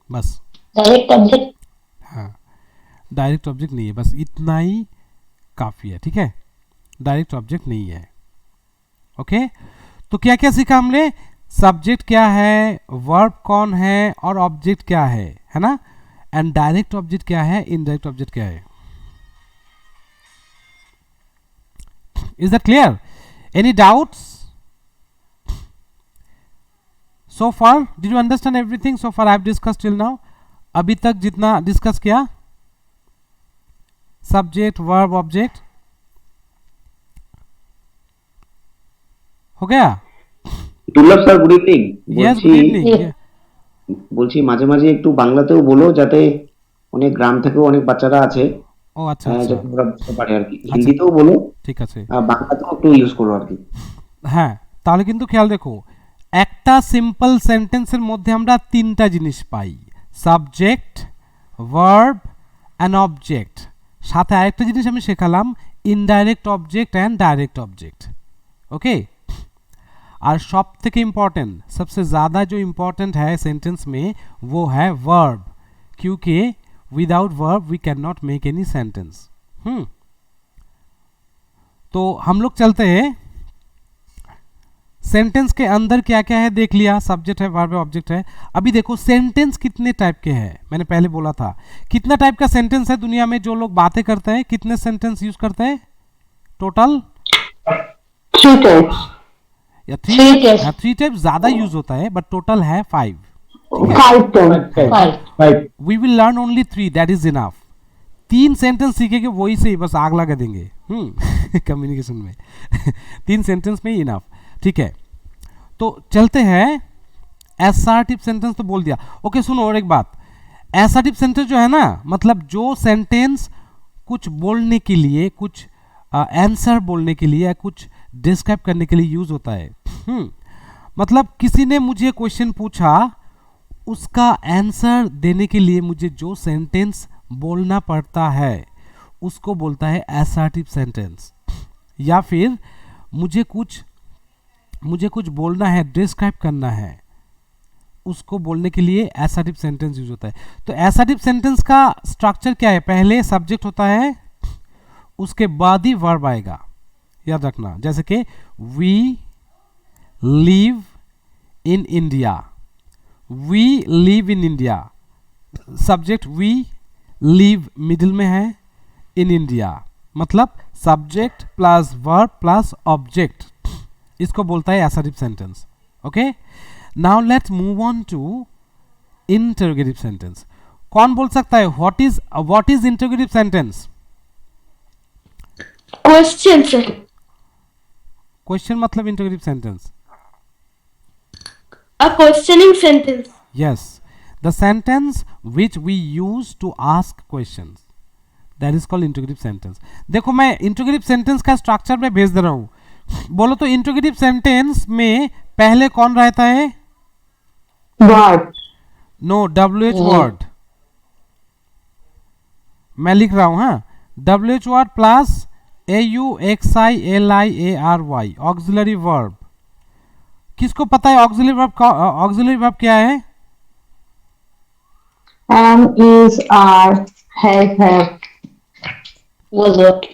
Speaker 1: बस
Speaker 6: डायरेक्ट ऑब्जेक्ट.
Speaker 1: हाँ डायरेक्ट ऑब्जेक्ट नहीं है, बस इतना ही काफी है. ठीक है, डायरेक्ट ऑब्जेक्ट नहीं है. ओके, तो क्या क्या सीखा हमने? सब्जेक्ट क्या है, वर्ब कौन है और ऑब्जेक्ट क्या है ना, एंड डायरेक्ट ऑब्जेक्ट क्या है, इनडायरेक्ट ऑब्जेक्ट क्या है. Is that clear? Any doubts? So far did you understand everything so far I have discuss till now? अभी तक जितना डिस्कस किया, सब्जेक्ट वर्ब ऑब्जेक्ट, हो गया?
Speaker 11: দুর্লভ sir good evening.
Speaker 1: Yes good evening.
Speaker 11: বলছি মাঝে মাঝে একটু বাংলাতেও বলো, যাতে অনেক গ্রাম থেকেও অনেক বাচ্চারা আছে,
Speaker 1: ও আচ্ছা আচ্ছা,
Speaker 11: যাতে ওরা বুঝতে পারে আর কি। হিন্দিতেও বলো,
Speaker 1: ঠিক আছে।
Speaker 11: বাংলাতেও একটু ইউজ করো আর কি।
Speaker 1: হ্যাঁ, তাহলে কিন্তু খেয়াল রেখো, একটা সিম্পল সেন্টেন্সের মধ্যে আমরা তিনটা জিনিস পাই, সাবজেক্ট, ভার্ব অ্যান্ড অবজেক্ট। সাথে আরেকটা জিনিস আমি শেখালাম, indirect object and direct object. Okay, और सब থেকে इम्पॉर्टेंट, सबसे ज़्यादा जो इम्पॉर्टेंट है सेंटेंस में वो है वर्ब, क्योंकि without verb we can not make any sentence. तो हम लोग चलते हैं, सेंटेंस के अंदर क्या क्या है देख लिया, सब्जेक्ट है, वर्ब है, ऑब्जेक्ट है। अभी देखो सेंटेंस कितने टाइप के हैं, मैंने पहले बोला था कितना टाइप का सेंटेंस है दुनिया में, जो लोग बातें करते हैं कितने सेंटेंस यूज करते हैं टोटल?
Speaker 6: 3 types.
Speaker 1: या
Speaker 6: Three types.
Speaker 1: 3 टाइप ज्यादा यूज होता है, बट टोटल है 5।
Speaker 6: 5 types. 5.
Speaker 1: We will learn only 3, that is enough. 3 sentence सीखेंगे वही से ही बस आग लगा देंगे कम्युनिकेशन में 3 सेंटेंस में ही इनफ, ठीक है। तो चलते हैं, एसर्टिव सेंटेंस तो बोल दिया। ओके सुनो, और एक बात, एसर्टिव सेंटेंस जो है ना, मतलब जो सेंटेंस कुछ बोलने के लिए, कुछ आंसर बोलने के लिए या कुछ डिस्क्राइब करने के लिए यूज होता है। मतलब किसी ने मुझे क्वेश्चन पूछा, उसका आंसर देने के लिए मुझे जो सेंटेंस बोलना पड़ता है उसको बोलता है एसर्टिव सेंटेंस। या फिर मुझे कुछ बोलना है, डिस्क्राइब करना है, उसको बोलने के लिए एसर्टिव सेंटेंस यूज होता है। तो एसर्टिव सेंटेंस का स्ट्रक्चर क्या है, पहले सब्जेक्ट होता है, उसके बाद ही वर्ब आएगा, याद रखना। जैसे कि we live in India, we live in India, subject we, live middle में है, इन इंडिया, मतलब subject plus verb plus object, इसको बोलता है assertive sentence. Okay, now let's move on to interrogative sentence. कौन बोल सकता है what is interrogative sentence?
Speaker 10: Question, sir.
Speaker 1: Question मतलब interrogative sentence?
Speaker 10: A questioning sentence.
Speaker 1: Yes, the sentence which we use to ask questions, that is called interrogative sentence. देखो मैं interrogative sentence का structure में भेज दे रहा हूँ, बोलो तो interrogative sentence में पहले कौन रहता है?
Speaker 6: Verb.
Speaker 1: No, WH word मैं लिख रहा हूँ, हाँ, WH word plus AUXILIARY auxiliary verb. किसको पता है ऑक्सिलरी वर्ब क्या है?
Speaker 6: Am, is, are, have. Was it?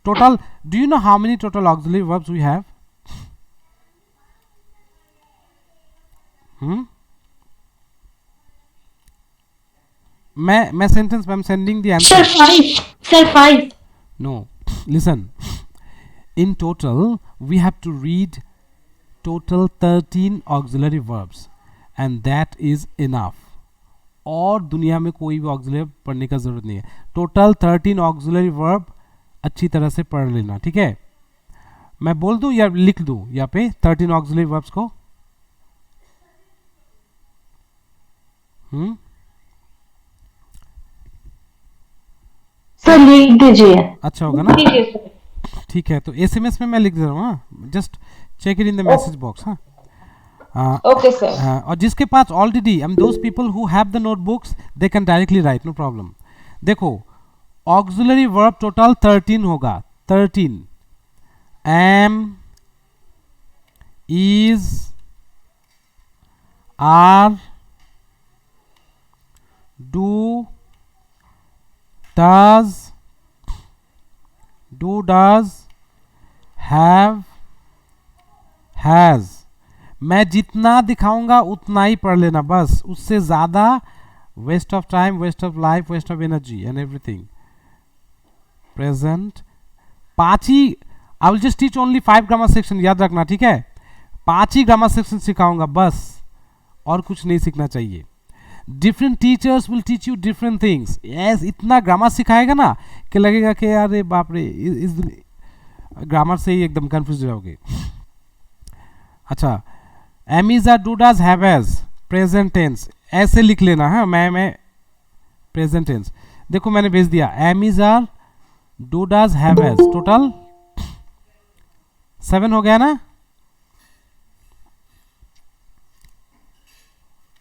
Speaker 1: Total, do you know how many total auxiliary verbs we have? मैं sentence, I'm sending the answer.
Speaker 10: Sir, 5. Sir, 5.
Speaker 1: No, listen. In total, we have to read total 13 auxiliary verbs, and that is enough. और दुनिया में कोई भी auxiliary पढ़ने का जरूरत नहीं है। टोटल 13 ऑक्सिलरी वर्ब अच्छी तरह से पढ़ लेना, ठीक है। मैं बोल दूं या लिख दूं यहाँ पे 13 ऑक्सिलरी वर्ब्स को?
Speaker 6: सर लिख दीजिए।
Speaker 1: अच्छा होगा ना,
Speaker 10: ठीक है सर।
Speaker 1: ठीक है। तो एसएमएस में मैं लिख दे रहा हूँ, just check it in the message box. हाँ,
Speaker 10: Okay, sir.
Speaker 1: और जिसके पास already those people who have the notebooks, they can directly write, no problem. देखो ऑक्सिलरी वर्ब टोटल 13 होगा, 13 am, is, are, do, does, have, has। मैं जितना दिखाऊंगा उतना ही पढ़ लेना, बस उससे ज़्यादा waste of time, waste of life, waste of energy and everything. Present 5 ही, I will just teach only 5 grammar section, याद रखना, ठीक है। 5 ही ग्रामर सेक्शन सिखाऊंगा बस, और कुछ नहीं सीखना चाहिए. Different teachers will teach you different things. Yes, इतना ग्रामर सिखाएगा ना कि लगेगा कि अरे बाप रे, इस ग्रामर से ही एकदम कंफ्यूज रहोगे. अच्छा, am is are do does have has present tense ऐसे लिख लेना है. मैं प्रेजेंट टेंस देखो मैंने भेज दिया. Am is are do does have has total 7 हो गया ना.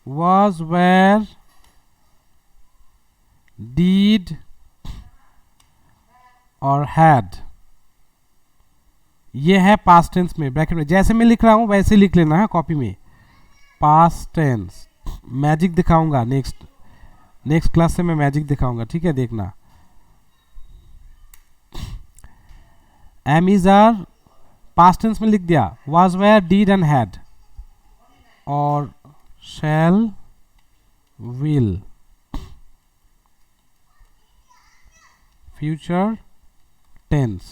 Speaker 1: was, were, did और had. ये है पास्ट टेंस में ब्रैकेट में. जैसे मैं लिख रहा हूं वैसे लिख लेना है कॉपी में. Past tense. मैजिक दिखाऊंगा नेक्स्ट क्लास से. मैं मैजिक दिखाऊंगा, ठीक है, देखना. Am is are past tense में लिख दिया. was, were, did एंड had. और shall, will, future tense.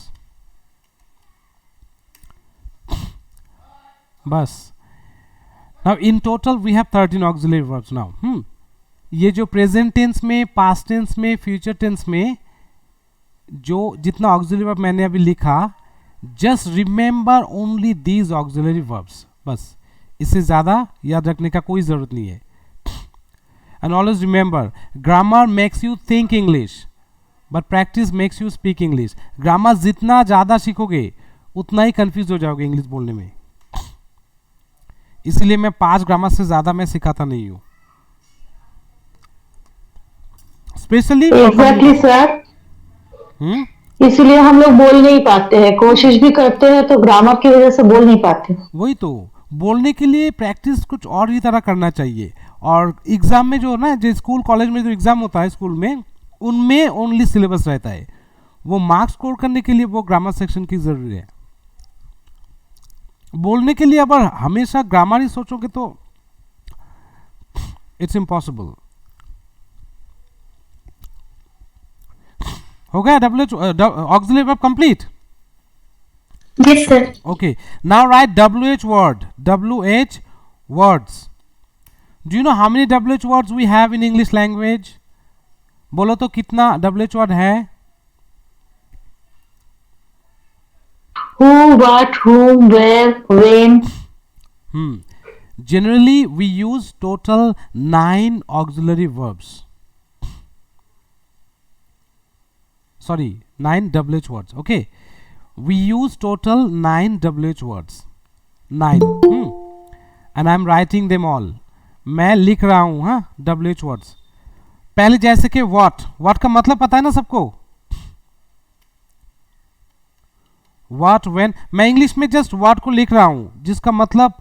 Speaker 1: बस. now in total we have 13 auxiliary verbs now. ये जो प्रेजेंट टेंस में, पास्ट टेंस में, फ्यूचर टेंस में जो जितना ऑक्सिलरी वर्ब मैंने अभी लिखा, just remember only these auxiliary verbs. बस, इससे ज़्यादा याद रखने का कोई ज़रूरत नहीं है. And always remember, grammar makes you think English but practice makes you speak English. Grammar जितना ज़्यादा सीखोगे उतना ही कंफ्यूज हो जाओगे इंग्लिश बोलने में. इसलिए मैं 5 ग्रामर से ज़्यादा मैं सिखाता नहीं हूँ. Specially
Speaker 6: exactly sir. इसलिए हम लोग बोल नहीं पाते हैं. कोशिश भी करते हैं तो ग्रामर की वजह से बोल नहीं पाते.
Speaker 1: वही तो, बोलने के लिए प्रैक्टिस कुछ और ही तरह करना चाहिए. और एग्जाम में जो ना, जो स्कूल कॉलेज में जो एग्जाम होता है स्कूल में, उनमें ओनली सिलेबस रहता है. वो मार्क्स स्कोर करने के लिए वो ग्रामर सेक्शन की जरूरी है. बोलने के लिए अगर हमेशा ग्रामर ही सोचोगे तो इट्स इम्पॉसिबल. हो गया auxiliary verb complete?
Speaker 6: Yes, sir.
Speaker 1: Okay, now write WH word. WH words. Do you know how many WH words we have in English language? बोलो तो कितना WH word है?
Speaker 6: Who, what, whom, where, when.
Speaker 1: Generally, we use total 9 auxiliary verbs. Sorry, 9 WH words. Okay. We use total 9 WH words. 9. And I'm writing them all. मैं लिख रहा हूँ हाँ WH words. पहले जैसे कि what का मतलब पता है ना सबको? what, when. मैं इंग्लिश में जस्ट what को लिख रहा हूँ, जिसका मतलब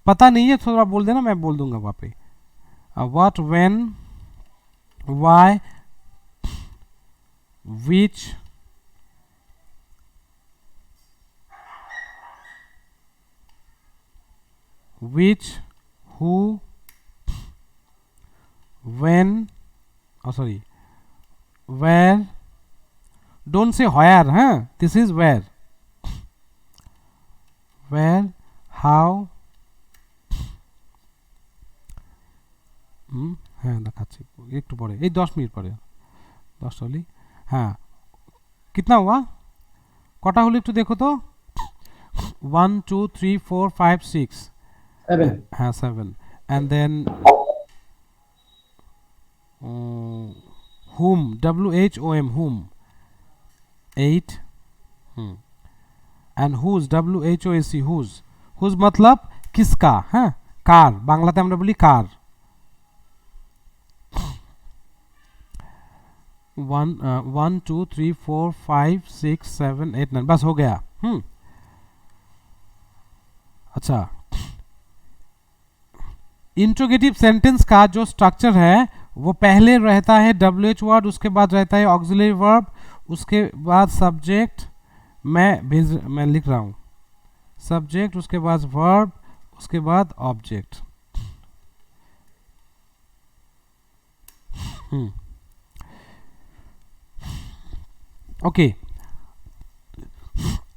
Speaker 1: पता नहीं है थोड़ा बोल देना, मैं बोल दूंगा वहाँ पे. what, when, why, which, who, when, where. Don't say where, huh? This is where. Where, how. হ্যাঁ দেখাচ্ছি একটু পরে, এই 10 মিনিট পরে, 10 হলি. হ্যাঁ, कितना हुआ, কটা হলো একটু দেখো তো. 1 2 3 4 5 6 7. हाँ 7. And then whom, WHOM, whom, 8. And whose, WHOAC, whose मतलब किसका. हाँ, कार, বাংলাতে আমরা বলি কার. 1 2 3 4 5 6 7 8 9 बस हो गया. अच्छा, इंट्रोगेटिव सेंटेंस का जो स्ट्रक्चर है वो पहले रहता है WH वर्ड, उसके बाद रहता है ऑक्सिलरी वर्ब, उसके बाद सब्जेक्ट. मैं लिख रहा हूँ सब्जेक्ट, उसके बाद वर्ब, उसके बाद ऑब्जेक्ट. ओके,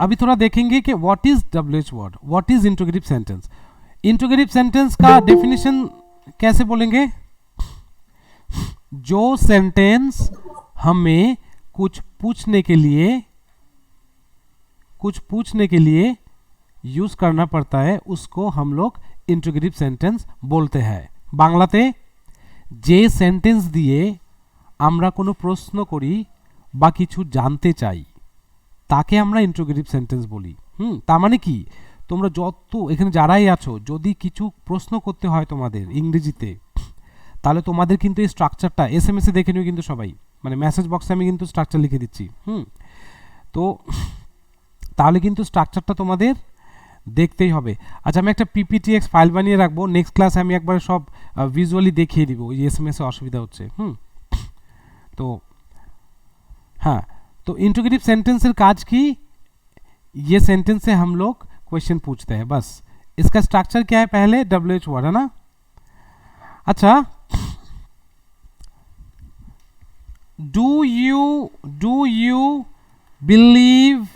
Speaker 1: अभी थोड़ा देखेंगे कि what is WH word, what is interrogative sentence. Interrogative sentence का डेफिनेशन कैसे बोलेंगे? जो सेंटेंस हमें कुछ पूछने के लिए यूज करना पड़ता है उसको हम लोग इंट्रोगेटिव सेंटेंस बोलते हैं। বাংলাতে যে সেন্টেন্স দিয়ে আমরা কোনো প্রশ্ন করি বা কিছু জানতে চাই তাকে আমরা ইন্ট্রোগেটিভ সেন্টেন্স বলি। তার মানে কি, তোমরা যত এখানে যারাই আছো যদি কিছু প্রশ্ন করতে হয় তোমাদের ইংরেজিতে, তাহলে তোমাদের কিন্তু এই স্ট্রাকচারটা এসএমএস এ দেখে নিও কিন্তু সবাই, মানে মেসেজ বক্সে আমি কিন্তু স্ট্রাকচার লিখে দিচ্ছি। তো তাহলে কিন্তু স্ট্রাকচারটা তোমাদের দেখতেই হবে। আচ্ছা, আমি একটা পিপিটিএক্স ফাইল বানিয়ে রাখবো, নেক্সট ক্লাসে আমি একবার সব ভিজুয়ালি দেখিয়ে দিব, ওই এসএমএস এ অসুবিধা হচ্ছে। তো हाँ, तो इंट्रोगेटिव सेंटेंसेर काज की, ये सेंटेंस से हम लोग क्वेश्चन पूछते हैं, बस। इसका स्ट्रक्चर क्या है? पहले WH वर्ड है ना। अच्छा, do you believe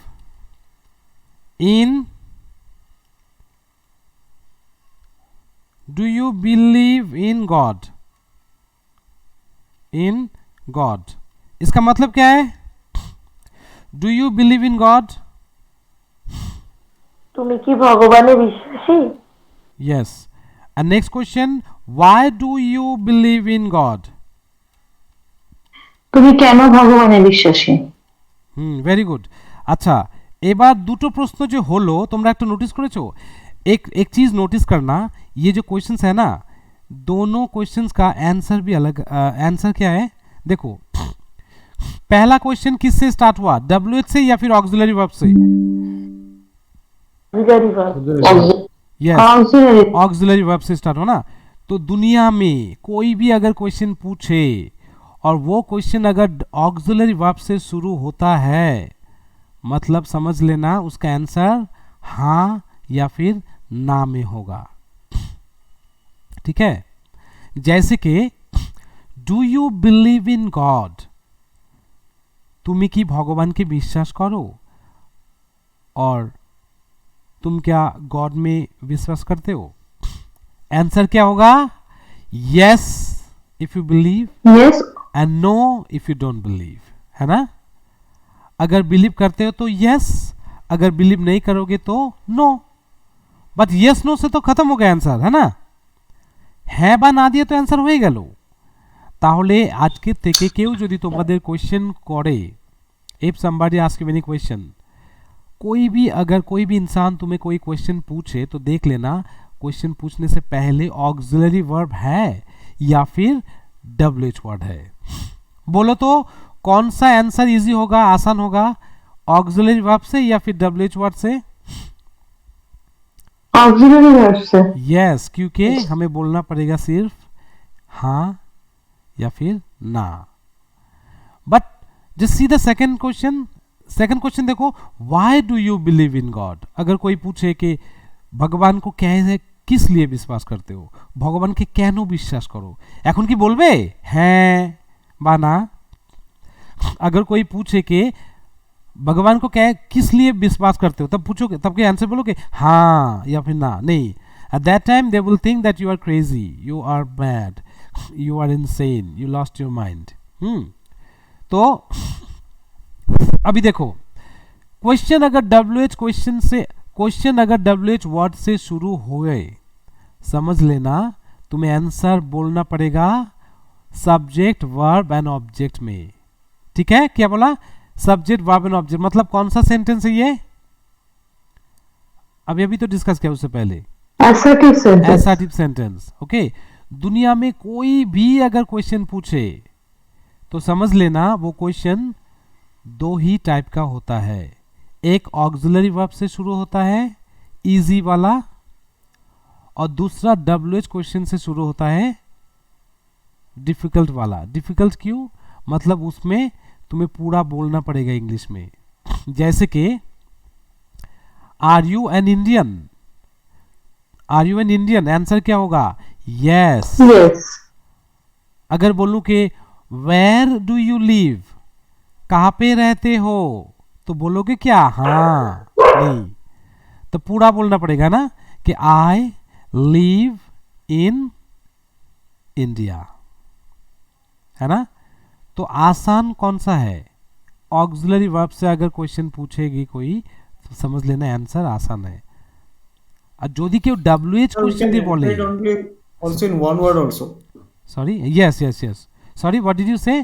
Speaker 1: in God? इसका मतलब क्या है? Do you believe in God?
Speaker 6: তুমি কি ভগবানে বিশ্বাসী?
Speaker 1: Yes. And next question, why do you believe in God?
Speaker 6: তুমি কেন ভগবানে বিশ্বাসী?
Speaker 1: Very good. अच्छा, এবার দুটো প্রশ্ন যে হলো তোমরা একটা নোটিস করেছো? एक चीज नोटिस करना, ये जो क्वेश्चंस है ना, दोनों क्वेश्चंस का आंसर भी अलग। आंसर क्या है देखो, पहला क्वेश्चन किससे स्टार्ट हुआ? WH से या फिर ऑक्सिलरी वर्ब से? ऑक्सिलरी वर्ब से स्टार्ट हो ना। तो दुनिया में कोई भी अगर क्वेश्चन पूछे और वो क्वेश्चन अगर ऑक्सिलरी वर्ब से शुरू होता है, मतलब समझ लेना उसका आंसर हाँ या फिर ना में होगा। ठीक है, जैसे कि do you believe in God? তুমি কি ভগবানকে বিশ্বাস করো? और तुम क्या गॉड में विश्वास करते हो? आंसर क्या होगा? Yes if you believe,
Speaker 6: yes,
Speaker 1: and know if you don't believe, है ना। अगर बिलीव करते हो तो यस, अगर बिलीव नहीं करोगे तो नो। बट यस नो से तो खत्म हो गया आंसर, है ना। হ্যাঁ বা না দিয়ে তো आंसर হয়ে গেল। তাহলে আজকে থেকে কেউ যদি তোমাদের কোশ্চেন করে, if somebody ask you any question, कोई भी अगर कोई भी इंसान तुम्हें कोई क्वेश्चन पूछे तो देख लेना क्वेश्चन पूछने से पहले ऑक्सिलरी वर्ब है या फिर WH वर्ड है। बोलो तो कौन सा आंसर इजी होगा, आसान होगा? ऑक्सिलरी वर्ब से या फिर WH वर्ड से?
Speaker 6: ऑक्सिलरी वर्ब से।
Speaker 1: यस, क्योंकि हमें बोलना पड़ेगा सिर्फ हाँ या फिर ना। But just see the second question देखो, why do you believe in God? अगर कोई पूछे कि भगवान को कैसे, किस लिए विश्वास करते हो, भगवान के কেন বিশ্বাস করো, এখন কি বলবে হ্যাঁ বা না? अगर कोई पूछे कि भगवान को क्या, किस लिए विश्वास करते हो, तब पूछोगे, तब के आंसर बोलोगे हाँ या फिर ना? नहीं, at that time they will think that you are crazy, you are mad, you are insane, you lost your mind। तो अभी देखो, क्वेश्चन अगर WH वर्ड से शुरू हुए, समझ लेना तुम्हें आंसर बोलना पड़ेगा सब्जेक्ट वर्ब एंड ऑब्जेक्ट में। ठीक है, क्या बोला? सब्जेक्ट वर्ब एंड ऑब्जेक्ट, मतलब कौन सा सेंटेंस है ये? अभी तो डिस्कस किया उससे पहले, असर्टिव सेंटेंस। ओके, दुनिया में कोई भी अगर क्वेश्चन पूछे तो समझ लेना वो क्वेश्चन दो ही टाइप का होता है। एक ऑक्सिलरी वर्ब से शुरू होता है, इजी वाला, और दूसरा WH क्वेश्चन से शुरू होता है, डिफिकल्ट वाला। डिफिकल्ट क्यों? मतलब उसमें तुम्हें पूरा बोलना पड़ेगा इंग्लिश में। जैसे कि are you an Indian? Are you an Indian? Answer क्या होगा? यस। अगर बोलूं कि वेयर डू यू लिव? कहाँ पे रहते हो? तो बोलोगे क्या हाँ? नहीं, तो पूरा बोलना पड़ेगा ना कि आई लिव इन इंडिया, है ना? तो आसान कौन सा है? ऑक्सिलरी वर्ब से अगर क्वेश्चन पूछेगी कोई तो समझ लेना आंसर आसान है। और যদি কেউ WH क्वेश्चन দিয়ে বলে,
Speaker 12: also in one word also.
Speaker 1: Sorry, yes. Sorry, what did you say,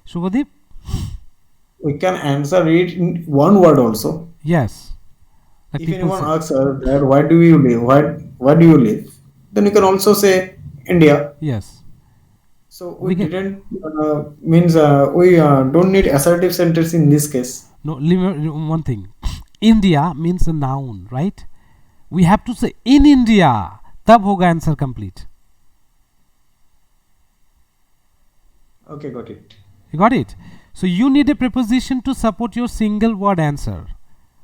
Speaker 1: Shubhadeep?
Speaker 12: We can answer it in one word also.
Speaker 1: Yes. Like
Speaker 12: If
Speaker 1: people
Speaker 12: anyone
Speaker 1: say-
Speaker 12: asks us that why do you live, why do you live, then you can also say India.
Speaker 1: Yes.
Speaker 12: So
Speaker 1: We
Speaker 12: we
Speaker 1: can-
Speaker 12: didn't means we don't need assertive sentence in this case.
Speaker 1: No, one thing. India means a noun, right? We have to say in India, तब होगा answer complete.
Speaker 12: Okay, got it.
Speaker 1: You got it? So you need a preposition to support your single word answer.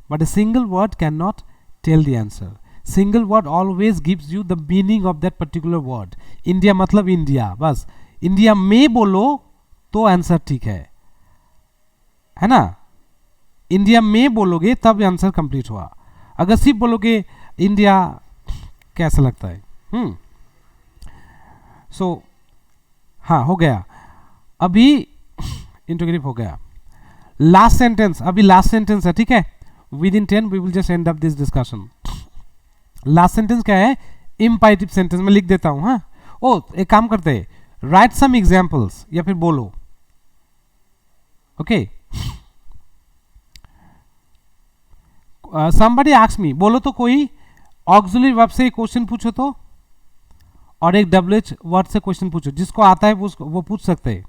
Speaker 1: But a single word cannot tell the answer. Single word always gives you the meaning of that particular word. India मतलब India, बस India में बोलो तो answer ठीक है ना? India में बोलोगे तब आंसर कंप्लीट हुआ। अगर सिर्फ बोलोगे इंडिया, कैसा लगता है? सो हाँ, हो गया। अभी इंटरोगेटिव हो गया। लास्ट सेंटेंस, अभी लास्ट सेंटेंस है, ठीक है? Within 10 we will just end up this discussion. Last sentence क्या है? इम्पैरेटिव सेंटेंस में लिख देता हूं। हाँ, ओ एक काम करते हैं, राइट सम एग्जांपल्स या फिर बोलो। ओके, somebody ask me, बोलो तो कोई ऑक्सिलरी वर्ब से क्वेश्चन पूछो तो, और एक WH वर्ड से क्वेश्चन पूछो, जिसको आता है वो पूछ सकते हैं।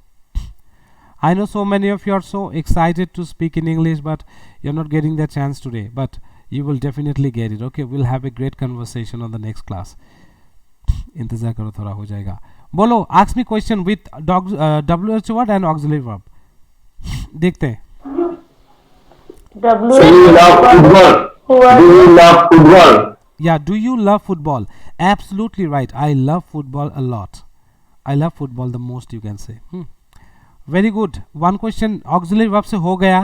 Speaker 1: I know so many of you are so excited to speak in English, but you're not getting that chance today. But you will definitely get it. Okay, we'll have a great conversation on the next class. इंतजार करो, थोड़ा हो जाएगा। बोलो, ask me question with WH word and auxiliary verb. देखते हैं।
Speaker 6: Do you love football? Do you love football?
Speaker 1: Yeah, do you love football? Absolutely right. I love football a lot. I love football the most, you can say. Very good. One question auxiliary verb से हो गया।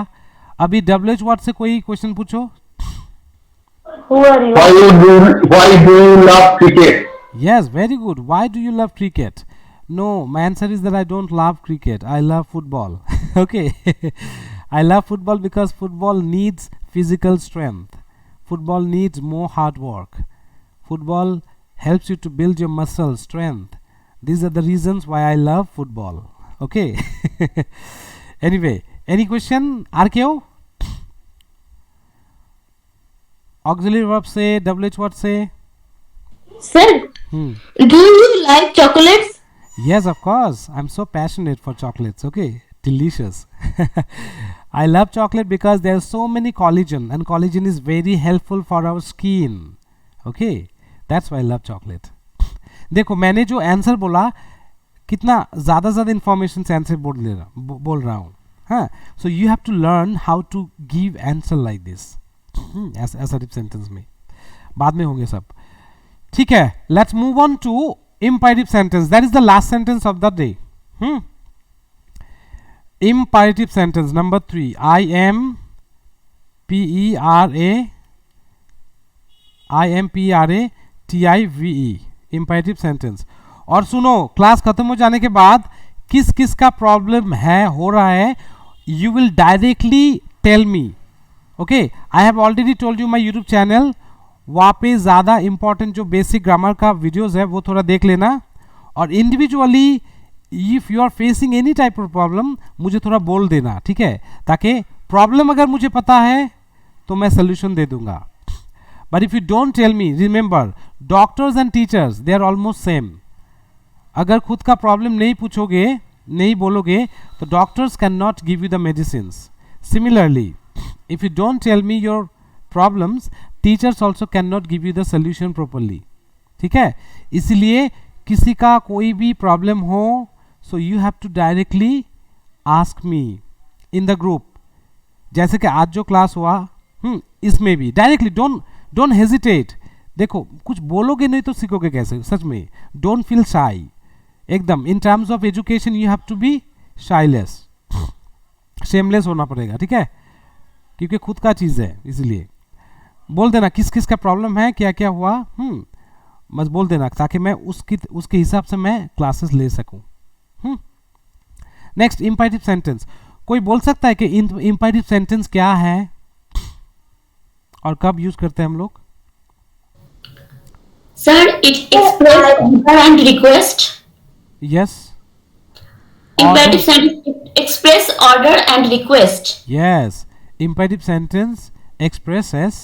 Speaker 1: अभी WH word से कोई question पूछो।
Speaker 6: Who are you?
Speaker 11: Why do you love cricket?
Speaker 1: Yes, very good. Why do you love cricket? No, my answer is that I don't love cricket. I love football. Okay. I love football because football needs physical strength. Football needs more hard work. Football helps you to build your muscle strength. These are the reasons why I love football. Okay. Anyway, any question? RKO? Auxiliary verb से, WH word से?
Speaker 6: Sir, do you like chocolates?
Speaker 1: Yes, of course. I'm so passionate for chocolates. Okay, delicious. I love chocolate because there are so many collagen, and collagen is very helpful for our skin. Okay, that's why I love chocolate. देखो, मैंने जो answer बोला, कितना ज़्यादा information से answer बोल रहा हूँ। हाँ, so you have to learn how to give answer like this. assertive sentence में बाद में होंगे सब। ठीक है, let's move on to imperative sentence. That is the last sentence of the day. Imperative sentence number 3. IMPERATIVE. Imperative sentence. और सुनो, class खत्म हो जाने के बाद किस किस का प्रॉब्लम है, हो रहा है, you will directly tell me. Okay, I have already told you my YouTube channel. वहाँ पे ज़्यादा इम्पॉर्टेंट जो बेसिक ग्रामर का वीडियोज़ है वो थोड़ा देख लेना, और individually if you are facing any type of problem मुझे थोड़ा बोल देना, ठीक है? ताकि प्रॉब्लम अगर मुझे पता है तो मैं सोल्यूशन दे दूंगा। But if you don't tell me, remember doctors and teachers they are almost same. अगर खुद का प्रॉब्लम नहीं पूछोगे, नहीं बोलोगे, तो doctors can not give you the medicines. Similarly if you don't tell me your problems, teachers also can not give you the solution properly. ठीक है, इसलिए किसी का कोई भी प्रॉब्लम हो, so you have to directly ask me in the group. जैसे कि आज जो क्लास हुआ, इसमें भी डायरेक्टली डोंट हेजिटेट। देखो, कुछ बोलोगे नहीं तो सीखोगे कैसे? सच में डोंट फील शाई एकदम। In terms of education you have to be shyless, shameless होना पड़ेगा, ठीक है? क्योंकि खुद का चीज़ है, इसलिए बोल देना किस किस का प्रॉब्लम है, क्या क्या हुआ। बस बोल देना ताकि मैं उसके हिसाब से मैं क्लासेस ले सकूं. Next imperative sentence. कोई बोल सकता है कि इंपेरेटिव सेंटेंस क्या है और कब यूज करते हैं हम लोग?
Speaker 13: Sir, it express order and request.
Speaker 1: Yes.
Speaker 13: Imperative sentence express order and request.
Speaker 1: Yes. Imperative sentence expresses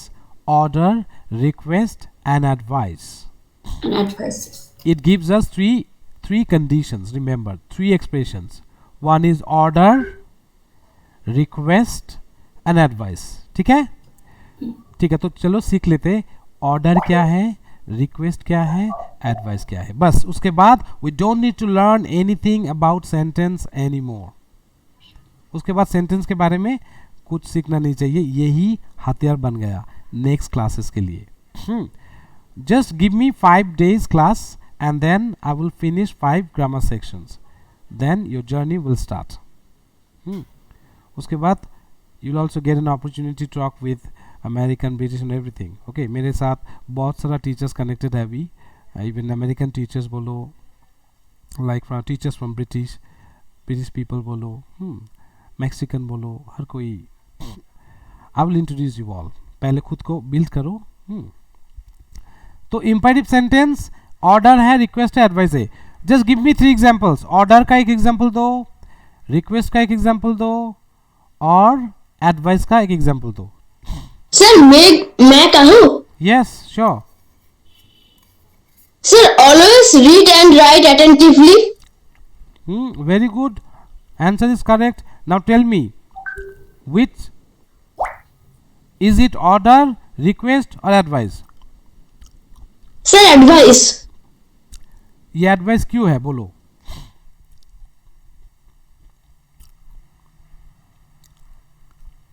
Speaker 1: order, request, and advice.
Speaker 13: And advice.
Speaker 1: It gives us three conditions. Remember, 3 expressions. One is order, request, and advice. ठीक है? ठीक है, तो चलो सीख लेते. Order क्या है, रिक्वेस्ट क्या है, एडवाइस क्या है. बस उसके बाद we don't need to learn anything about sentence any more. उसके बाद सेंटेंस के बारे में कुछ सीखना नहीं चाहिए. यही हथियार बन गया नेक्स्ट क्लासेस के लिए. Just give me 5 days class and then I will finish 5 grammar sections. Then your journey will start. उसके बाद you will also get an opportunity to talk with American, British and everything. Okay, मेरे साथ बहुत सारा teachers connected है अभी. Even American teachers बोलो, like from teachers from British people बोलो, मैक्सिकन बोलो, हर कोई. I will introduce you all. पहले खुद को बिल्ड करो. तो इंपेरेटिव सेंटेंस ऑर्डर है, रिक्वेस्ट है, एडवाइस है. जस्ट गिव मी 3 एग्जांपल्स. ऑर्डर का एक एग्जांपल दो, रिक्वेस्ट का एक एग्जांपल दो और एडवाइस का एक एग्जांपल दो.
Speaker 13: सर मैं कहूँ?
Speaker 1: Yes, sure.
Speaker 13: Sir, always read and write attentively.
Speaker 1: Very good. Answer is correct. Now tell me, which is it, order, request or advice?
Speaker 13: Sir, advice.
Speaker 1: ये एडवाइस क्यों है बोलो?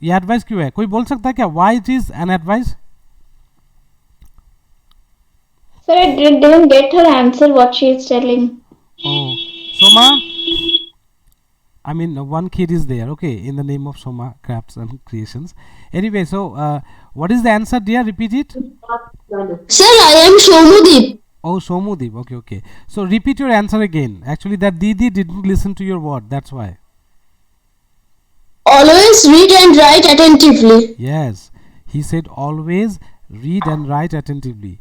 Speaker 1: ये एडवाइस क्यों है? कोई बोल सकता है क्या? Why it is an advice?
Speaker 7: Sir, I didn't get her answer what she is telling.
Speaker 1: Oh, Soma. I mean, one kid is there. Okay, in the name of Soma Crafts and Creations. Anyway, so what is the answer, dear? Repeat it.
Speaker 13: Sir, I am Somudeep.
Speaker 1: Oh, Somudeep. Okay, okay. So repeat your answer again. Actually, that Didi didn't listen to your word. That's why.
Speaker 13: Always read and write attentively.
Speaker 1: Yes, he said always read and write attentively.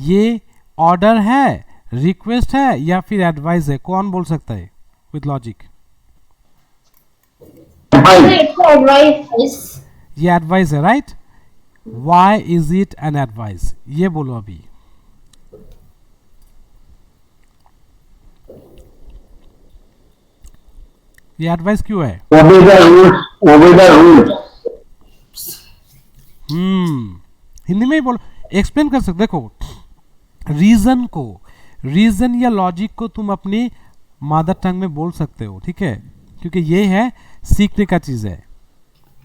Speaker 1: ये order है, request है या फिर advice है? कौन बोल सकता है विथ लॉजिक? ये एडवाइस है, right? Why is it an advice? ये बोलो अभी. ये एडवाइस क्यों है? हिंदी में ही बोलो, एक्सप्लेन कर सकते. देखो, रीजन या लॉजिक को तुम अपनी मदर टंग में बोल सकते हो, ठीक है? क्योंकि ये है सीखने का चीज है.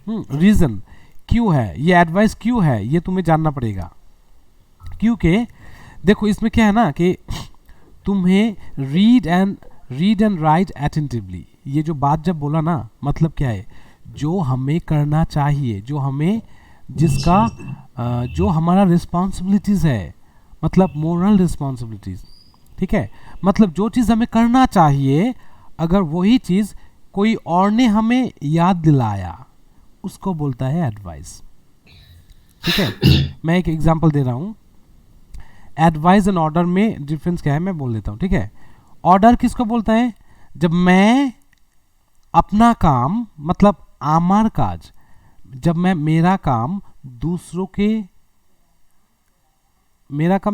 Speaker 1: रीजन क्यों है, ये एडवाइस क्यों है, ये तुम्हें जानना पड़ेगा. क्योंकि देखो इसमें क्या है ना कि तुम्हें रीड एंड राइट अटेंटिवली, ये जो बात जब बोला ना, मतलब क्या है? जो हमें करना चाहिए, जो हमारा रिस्पॉन्सिबिलिटीज है, मतलब मोरल रिस्पॉन्सिबिलिटीज, ठीक है? मतलब जो चीज़ हमें करना चाहिए, अगर वही चीज़ कोई और ने हमें याद दिलाया, उसको बोलता है एडवाइस, ठीक है? मैं एक एग्जांपल दे रहा हूँ. एडवाइस एंड ऑर्डर में डिफरेंस क्या है मैं बोल देता हूँ, ठीक है? ऑर्डर किसको बोलता है? जब मैं अपना काम, मतलब आमार काज, जब मैं मेरा काम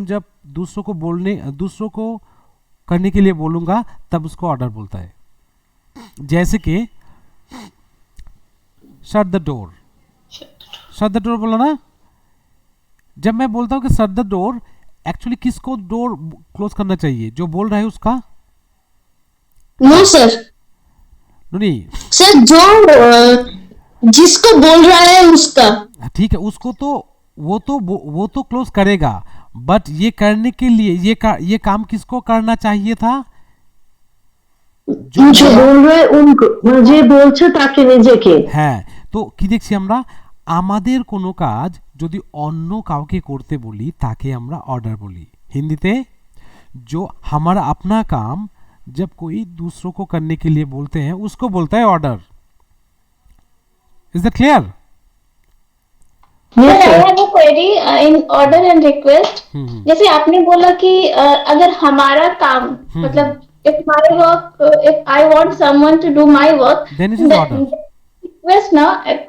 Speaker 1: जब दूसरों को करने के लिए बोलूंगा, तब उसको ऑर्डर बोलता है. जैसे कि शट द डोर बोला ना. जब मैं बोलता हूं कि शट द डोर, एक्चुअली किसको डोर क्लोज करना चाहिए? जो बोल रहा है उसका?
Speaker 13: No sir.
Speaker 1: नहीं
Speaker 13: सर, जो जिसको बोल रहा है उसका.
Speaker 1: ठीक है, उसको तो वो तो क्लोज करेगा, बट ये करने के लिए ये काम किसको करना चाहिए था?
Speaker 6: जो बोल रहे उनको, যে বলছে তাকে নিজেকে.
Speaker 1: হ্যাঁ, তো কি দেখছি আমরা? আমাদের কোনো কাজ যদি অন্য কাউকে করতে বলি, তাকে আমরা অর্ডার বলি. হিন্দিতে जो हमारा अपना काम जब कोई दूसरों को करने के लिए बोलते हैं उसको बोलता है order. Is that clear?
Speaker 7: Sir, I have a query in order and request. जैसे आपने बोला कि अगर हमारा काम मतलब if my work if I want someone to do my work
Speaker 1: then it is order.
Speaker 7: request ना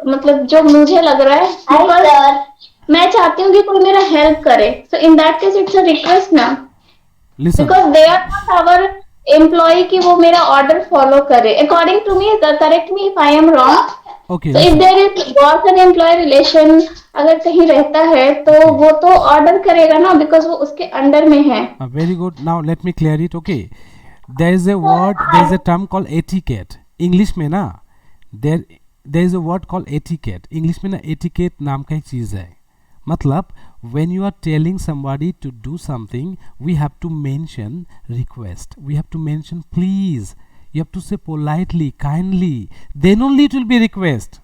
Speaker 7: मतलब जो मुझे लग रहा है because मैं चाहती हूँ कि कोई मेरा हेल्प करे, so in that case it's a request ना.
Speaker 1: Listen.
Speaker 7: Because they are not our employee कि वो मेरा order follow करे. According to me, correct me if I am wrong.
Speaker 1: Okay.
Speaker 7: So if there is boss and employee relation अगर कहीं रहता है तो वो तो ऑर्डर करेगा ना, बिकॉज वो उसके अंडर में है.
Speaker 1: Very good. Now let me clear it. Okay. There is a word, there is a term called etiquette. English में ना there is a word called etiquette. English में ना etiquette नाम का एक चीज़ है. मतलब when you are telling somebody to do something, we have to mention request. We have to mention please. You have to say politely, kindly. Then only it will be request.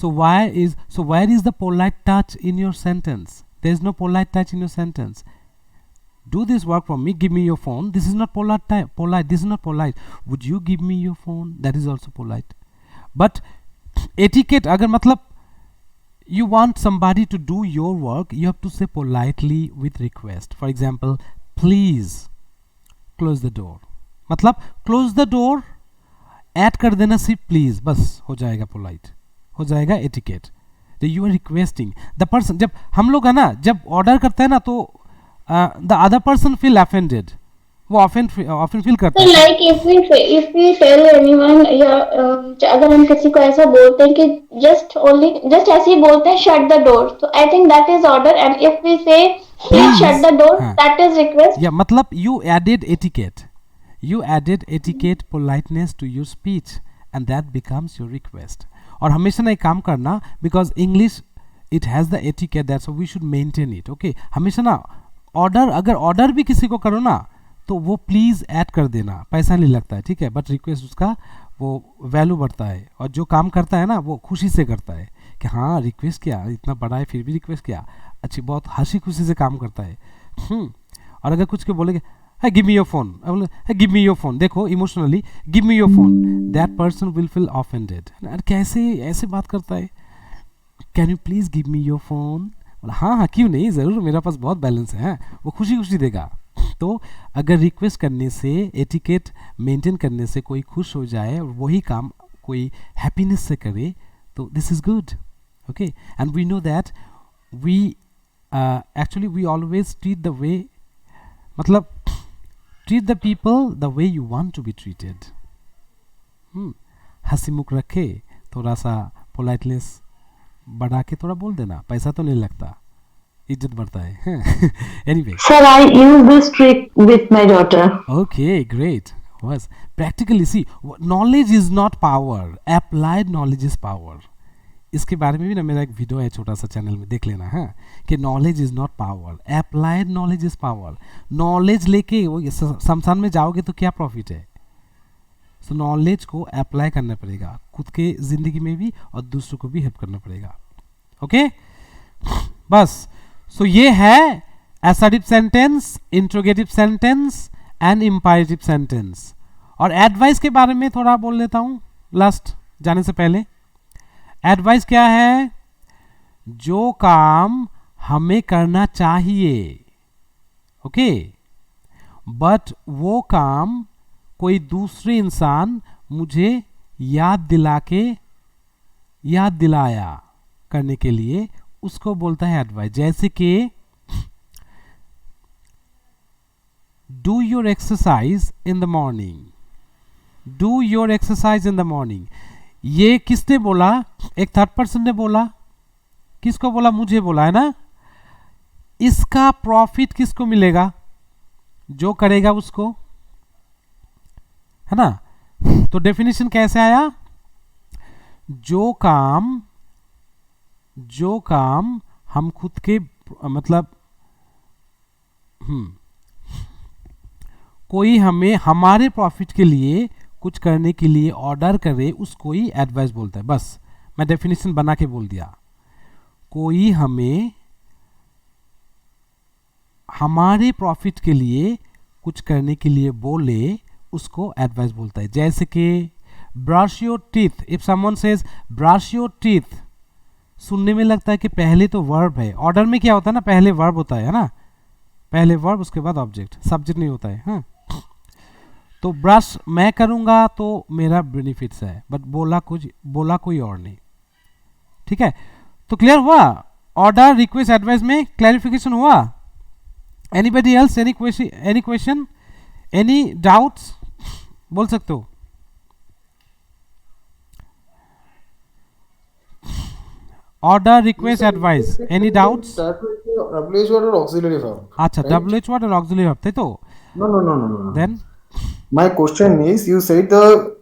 Speaker 1: So where is the polite touch in your sentence? There is no polite touch in your sentence. Do this work for me. Give me your phone. This is not polite. This is not polite. Would you give me your phone? That is also polite. But etiquette अगर मतलब you want somebody to do your work, you have to say politely with request. For example, please close the door. मतलब close the door add कर देना सिर्फ please, बस हो जाएगा polite, हो जाएगा एटिकेट. तो you are requesting the person. जब हम लोग है ना जब ऑर्डर करते हैं ना तो the other person feel offended, वो ऑफेन फील करता है.
Speaker 7: Like if we tell anyone या अगर हम किसी को ऐसा बोलते हैं कि जस्ट ऐसे ही बोलते हैं शट द डोर, तो I think that is order. And if we say please shut the door, that is request.
Speaker 1: या मतलब you added etiquette. You added etiquette, politeness to your speech and that becomes your request. और हमेशा ना एक काम करना, because English it has the etiquette, that's why we should maintain it. Okay, हमेशा ना ऑर्डर अगर ऑर्डर भी किसी को करो ना तो वो प्लीज ऐड कर देना, पैसा नहीं लगता है, ठीक है, बट रिक्वेस्ट उसका वो वैल्यू बढ़ता है. और जो काम करता है ना वो खुशी से करता है कि हाँ रिक्वेस्ट किया, इतना बड़ा है फिर भी रिक्वेस्ट किया, अच्छी बहुत हंसी खुशी से काम करता है. और अगर कुछ को बोलेंगे hey give me your phone, I will hey give me your phone, देखो emotionally give me your phone, that person will feel offended. कैसे ऐसे बात करता है, can you please give me your phone? हाँ हाँ क्यों नहीं, ज़रूर मेरा पास बहुत बैलेंस है, वो खुशी खुशी देगा. तो अगर रिक्वेस्ट करने से, एटिकेट मेंटेन करने से कोई खुश हो जाए और वही काम कोई हैप्पीनेस से करे तो this is good. Okay, and we know that we actually we always treat the way, मतलब treat the people the way you want to be treated. हंसी मुख रखे, थोड़ा सा पोलाइटनेस बढ़ा के थोड़ा बोल देना, पैसा तो नहीं लगता, इज्जत बढ़ता है. Anyway.
Speaker 6: Sir, I use this trick with my daughter.
Speaker 1: Okay, great. Was practically see, knowledge is not power. Applied knowledge is power. इसके बारे में भी ना मेरा एक वीडियो है छोटा सा, चैनल में देख लेना है कि knowledge is not power, applied knowledge is power. Knowledge लेके वो शमशान में जाओगे तो क्या प्रॉफिट है. सो नॉलेज को अप्लाई करना पड़ेगा खुद के जिंदगी में भी और दूसरों को भी हेल्प करना पड़ेगा. ओके बस. सो ये है assertive sentence, interrogative sentence and imperative sentence. और एडवाइस के बारे में थोड़ा बोल लेता हूँ लास्ट जाने से पहले. एडवाइस क्या है, जो काम हमें करना चाहिए, ओके, बट वो काम कोई दूसरे इंसान मुझे याद दिलाया करने के लिए, उसको बोलता है एडवाइस. जैसे कि do your exercise in the morning, do your exercise in the morning. ये किसने बोला, एक थर्ड पर्सन ने बोला. किसको बोला, मुझे बोला है ना. इसका प्रॉफिट किसको मिलेगा, जो करेगा उसको, है ना. तो डेफिनेशन कैसे आया, जो काम हम खुद के मतलब कोई हमें हमारे प्रॉफिट के लिए कुछ करने के लिए ऑर्डर करे उसको ही एडवाइस बोलता है. बस मैं डेफिनेशन बना के बोल दिया. कोई हमें हमारे प्रॉफिट के लिए कुछ करने के लिए बोले उसको एडवाइस बोलता है. जैसे कि brush your teeth, if someone says brush your teeth, सुनने में लगता है कि पहले तो वर्ब है. ऑर्डर में क्या होता है ना, पहले वर्ब होता है ना, पहले वर्ब उसके बाद ऑब्जेक्ट, सब्जेक्ट नहीं होता है. हाँ, तो ब्रश मैं करूंगा तो मेरा बेनिफिट्स है, बट बोला कोई और नहीं. ठीक है, तो क्लियर हुआ? ऑर्डर, रिक्वेस्ट, एडवाइस में क्लैरिफिकेशन हुआ? Anybody else, any question, any doubts? बोल सकते हो. Order, request, advice, any doubts?
Speaker 12: WH word or auxiliary verb.
Speaker 1: अच्छा, WH word और auxiliary verb, थे तो.
Speaker 12: No.
Speaker 1: Then
Speaker 12: My question is, you said the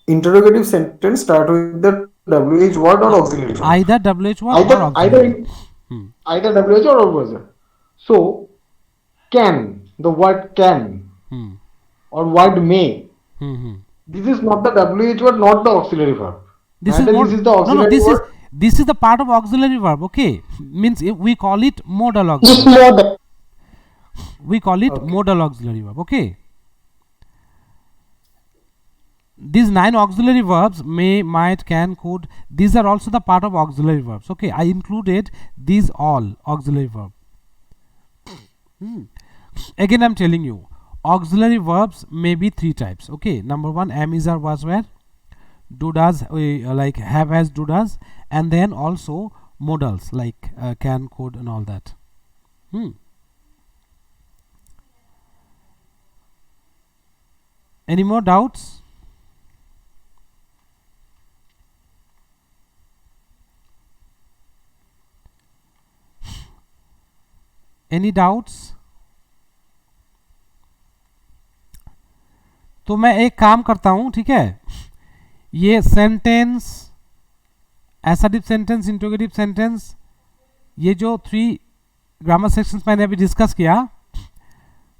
Speaker 12: interrogative sentence start with the WH word or auxiliary verb.
Speaker 1: either WH word or auxiliary.
Speaker 12: Either WH or auxiliary. So, can, the word can or word may. This is not the WH word, not the auxiliary verb.
Speaker 1: This is the auxiliary word. This is the part of auxiliary verb. Okay, means we call it modal auxiliary. We call it modal auxiliary verb. Okay. These 9 auxiliary verbs, may, might, can, could, these are also the part of auxiliary verbs. Okay, I included these all auxiliary verb. Again, I'm telling you, auxiliary verbs may be 3 types. Okay, number 1, am, is, are, was, were, do, does, like have, has, do, does, and then also modals like can, could, and all that. Any more doubts? Any doubts? तो मैं एक काम करता हूं, ठीक है, ये sentence, assertive sentence, interrogative sentence, ये जो 3 ग्रामर सेक्शंस मैंने अभी डिस्कस किया,